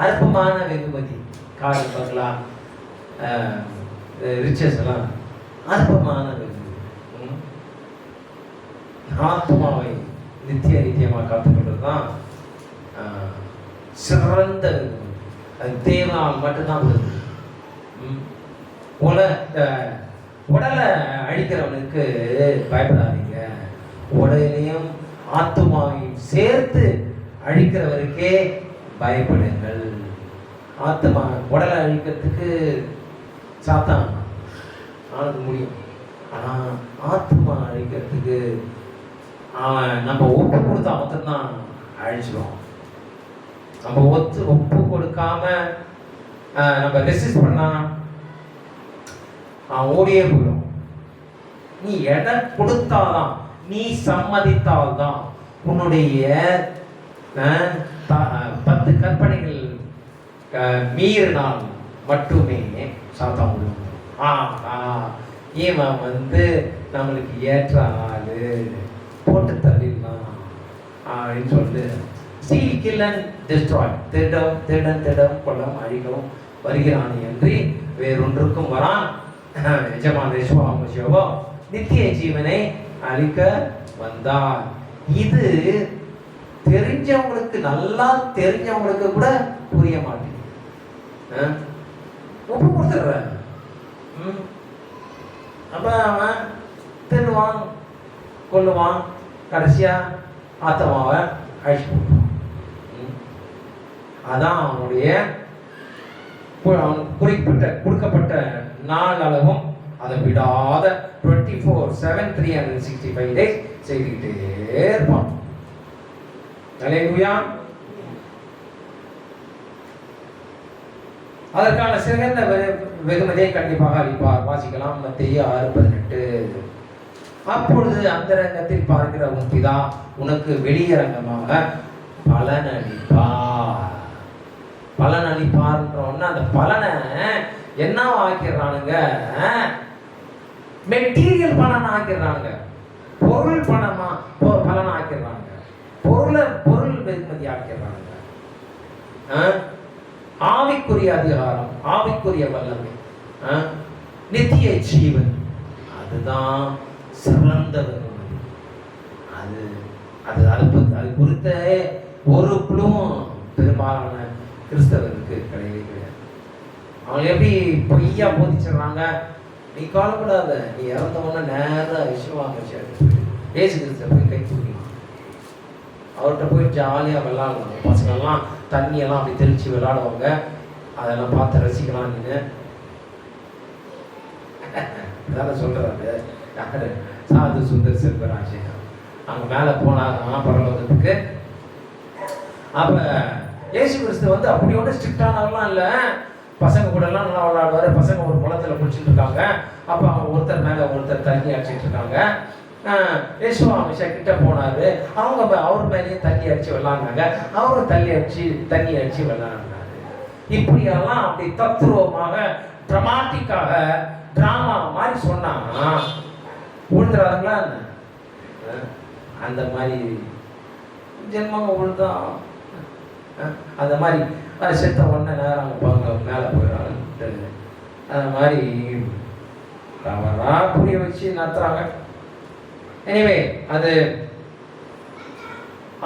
அற்பமான வெகுமதி. காடு பார்க்கலாம், ரிச்சஸ் எல்லாம் அற்பமான வெகுமதி. ஆத்மாவை நித்தியமாக காத்துக்கொள்வது தான் சிறந்த வெகுமதி. அது தேவனால் மட்டும்தான் வருது. உடலை அழிக்கிறவனுக்கு பயப்படாதீங்க, உடலையும் ஆத்மாவையும் சேர்த்து அழிக்கிறவருக்கே பயப்படுங்கள். ஆத்மா உடலை அழிக்கிறதுக்கு சாத்தான் ஆனது முடியும். ஆனால் ஆத்மா அழிக்கிறதுக்கு அவன் நம்ம ஒப்பு கொடுத்தா மட்டும்தான் அழிச்சிடுவோம். நம்ம ஒப்பு கொடுக்காம நம்ம ரெசிஸ்ட் பண்ணா ஓடியே போயிடும். நீ எதை கொடுத்தாதான், நீ சம்மதித்தால்தான் உன்னுடைய 10 கற்பனைகள் மீறினால் மட்டுமே சாத்தா முடியும். இவன் நம்மளுக்கு ஏற்ற ஆளு, போட்டு தள்ளிடலாம் அப்படின்னு சொல்லிட்டு ஸ்டீல் கில் அண்ட் டிஸ்ட்ராய், திருடம் கொல்லம் அழிக்கவும் வருகிறான் என்று வேறொன்றுக்கும் வரான். எஜமான் யெகோவா நித்திய ஜீவனை அழிக்க வந்தார். இது தெரிஞ்சவங்களுக்கு, நல்லா தெரிஞ்சவங்களுக்கு கூட புரிய மாட்டேங்குது. ஒப்பு கொடுத்துடுற. அப்ப அவன் திருடுவான், கொல்லுவான், கடைசியா ஆத்மாவை அழிச்சு போடுவான். அதான் அவனுடைய கொடுக்கப்பட்ட நாள் அளவும் அதை விடாத 24/7 365 days செய்துக்கிட்டே இருப்பான். அல்லேலூயா. அதற்கான சிறந்த வெகுமதியை கண்டிப்பாக அளிப்பார். வாசிக்கலாம் மத்தேயு 6:18. அப்பொழுது அந்தரங்கத்தில் பார்க்கிற உன் பிதா உனக்கு வெளியரங்கமாக பலனளிப்பார். பலனளிப்பார்ன்றோன்னா அந்த பலனை என்ன ஆக்கிடுறானுங்க? மெட்டீரியல் பலன் ஆக்கிடுறாங்க, பொருள் பலன் ஆக்கிடுறாங்க, பொருள் வெகுமதி ஆக்கிடுறாங்க. ஆவிக்குரிய அதிகாரம், ஆவிக்குரிய வல்லமை, நித்திய ஜீவன், அதுதான் சிறந்த வெகுமதி. அது குறித்த ஒரு குழுவும் பெரும்பாலான கிறிஸ்தவருக்கு கிடையவே கிடையாது. அவங்க எப்படி பொய்யா போதிச்சிடுறாங்க? நீ கவலைப்படாத, நீ இறந்தவொன்னே நேரம் விஸ்வாங்க ஏசு கிறிஸ்துவ போய் கை தூக்கிடலாம், அவர்கிட்ட போய் ஜாலியாக விளாடுவாங்க. பசங்கள்லாம் தண்ணியெல்லாம் அப்படி தெளித்து விளாடுவாங்க, அதெல்லாம் பார்த்து ரசிக்கலாம். நீங்கள் அதான சொல்கிறாரு யாரு? சாது சுந்தர் செல்வராஜ். அங்கே மேலே போனாங்க பரலோகத்துக்கு. அப்போ ஏசு கிறிஸ்து அப்படி ஒன்றும் ஸ்ட்ரிக்டானவெல்லாம் இல்லை. பசங்க கூடலாம் நல்லா விளையாடுவார். பசங்க ஒரு குளத்தில் குளிச்சுட்டு இருக்காங்க. அப்போ அவங்க ஒருத்தர் மேலே ஒருத்தர் தண்ணி அடிச்சிட்டு இருக்காங்க. யேசுவா அமிஷா கிட்ட போனார். அவர் மேலேயும் தண்ணி அடித்து விளாட்னாங்க. அவரும் தண்ணி அடித்து விளாட்னாரு. இப்படியெல்லாம் அப்படி தத்துருவமாக ட்ரமாட்டிக்காக ட்ராமா மாதிரி சொன்னாங்கன்னா விழுந்துறாருங்களா? அந்த மாதிரி ஜென்மங்க விழுந்தான். அந்த மாதிரி செத்த உடனே நேரம் அங்கே மேலே போயிடறாங்க. அந்த மாதிரி தவறாக புரிய வச்சு நடத்துகிறாங்க. எனிவே அது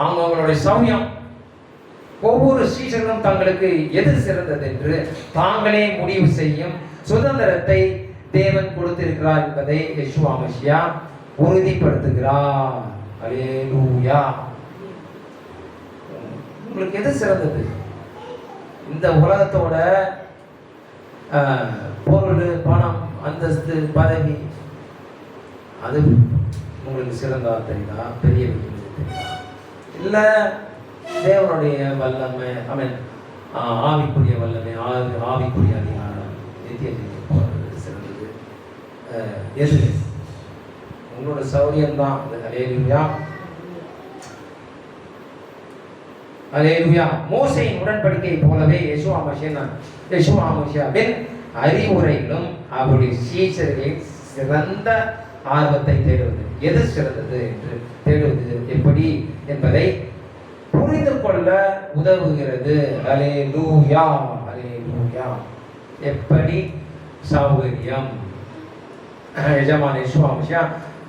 அவங்களுடைய சௌரியம். ஒவ்வொரு சீசனும் தங்களுக்கு எது சிறந்தது என்று தாங்களே முடிவு செய்யும் சுதந்திரத்தை தேவன் கொடுத்திருக்கிறார் என்பதை யெகோவா மெசியா உறுதிப்படுத்துகிறார். அல்லேலூயா. உங்களுக்கு எது சிறந்தது? இந்த உலகத்தோட பொருள், பணம், அந்தஸ்து, பதவி, அது உங்களுக்கு சிறந்தா தெரியுதா? பெரிய தெரியுதா? இல்லை தேவனுடைய வல்லமை, ஆவிக்குரிய வல்லமை, ஆவிக்குரிய அதிகாரம், நித்திய சிறந்தது. எது உங்களோட சௌரியம்தான். அல்லேலூயா, அல்லேலூயா. மோசேயின் உடன்படிக்கை போலவே யெஷுவா மசியாவின் அறிவுரைகளும் அவருடைய சீஷர்களின் சிறந்த ஆர்வத்தை தேடுவது. எது சிறந்தது என்று தேடுவது எப்படி என்பதை புரிந்து கொள்ள உதவுகிறது. அல்லேலூயா, அல்லேலூயா. எப்படி சௌகரியம். எஜமான யெஷுவா மசியா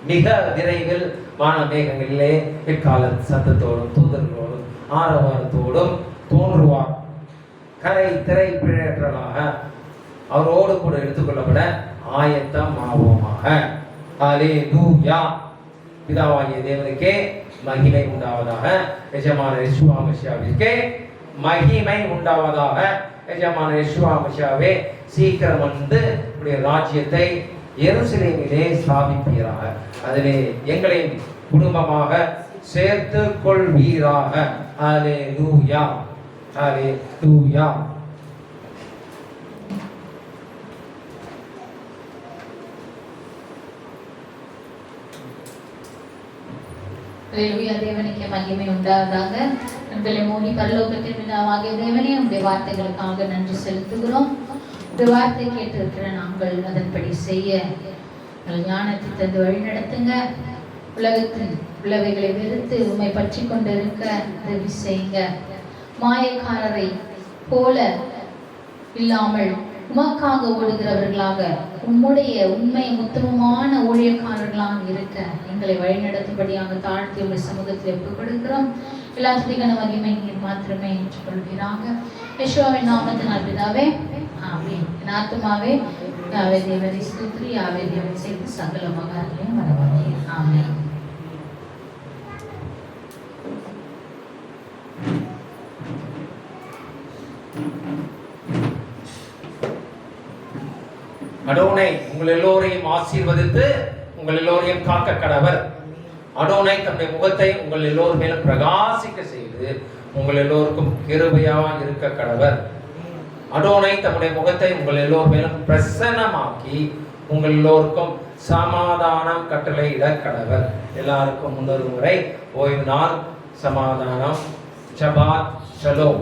மிக விரைவில் வானமேகங்களிலே பிற்கால சத்தத்தோடும் தூதர்களோடும் ஆரவாரத்தோடும் தோன்றுவார். கரை திரை பிழையற்றலாக அவரோடு கூட எடுத்துக்கொள்ளப்பட ஆயத்தம் ஆவோமாக. அல்லேலூயா. பிதாவாகிய தேவனுக்கே மகிமை உண்டாவதாக. எஜமான யெஷுவா மசியாவிற்கே மகிமை உண்டாவதாக. எஜமான யெஷுவா மசியாவே சீக்கிரம் வந்து உடைய ராஜ்யத்தை எருசலேமிலே ஸ்தாபிப்பீராக. அதிலே எங்களை குடும்பமாக சேர்த்து கொள்வீராக. அல்லேலூயா, அல்லேலூயா. அல்லேலூயா. தேவனுக்கு மகிமை உண்டாவதாக. நம்மளை மூடி பரலோகத்தின் பிதாவாகிய தேவனே, உங்களுடைய வார்த்தைகளுக்காக நன்றி செலுத்துகிறோம். இந்த வார்த்தை கேட்டிருக்கிற நாங்கள் அதன்படி செய்ய ஞானத்தை தந்து வழி நடத்துங்க. உலகத்தின் உள்ளவைகளை வெறுத்து உண்மை பற்றி கொண்டிருக்க உதவி செய்யுங்க. மாயக்காரரை போல இல்லாமல் உமக்காக ஓடுகிறவர்களாக, உம்முடைய உண்மை உத்தமமான ஊழியக்காரர்களாக இருக்க எங்களை வழிநடத்தும்படியாக தாழ்த்தி உடைய சமூகத்தில் ஒப்புக் கொடுக்கிறோம். எல்லாத்துக்கான மகிமை நீர் மாத்திரமே ஏற்றுக்கொள்வீராக. யெஷுவாவின் நாமத்தினால் பிதாவே, ஆமென். என் ஆத்துமாவே யாவே தேவனை ஸ்தோத்திரி, யாவே தேவனை செய்து சகல மகாத்மியம் மறவாதே. ஆமென். அடோனை உங்கள் எல்லோரையும் ஆசீர்வதித்து உங்கள் எல்லோரையும் காக்க கடவர். அடோனை தன்னுடைய முகத்தை உங்கள் எல்லோரும் மேலும் பிரகாசிக்க செய்து உங்கள் எல்லோருக்கும் கிருபையாக இருக்க கடவர். அடோனை தம்முடைய முகத்தை உங்கள் எல்லோரும் மேலும் பிரசன்னமாக்கி உங்கள் எல்லோருக்கும் சமாதானம் கட்டளையிட கடவர். எல்லாருக்கும் முன்னொரு முறை ஓய்வு நாள் சமாதானம். ஷபாத் ஷலோம்.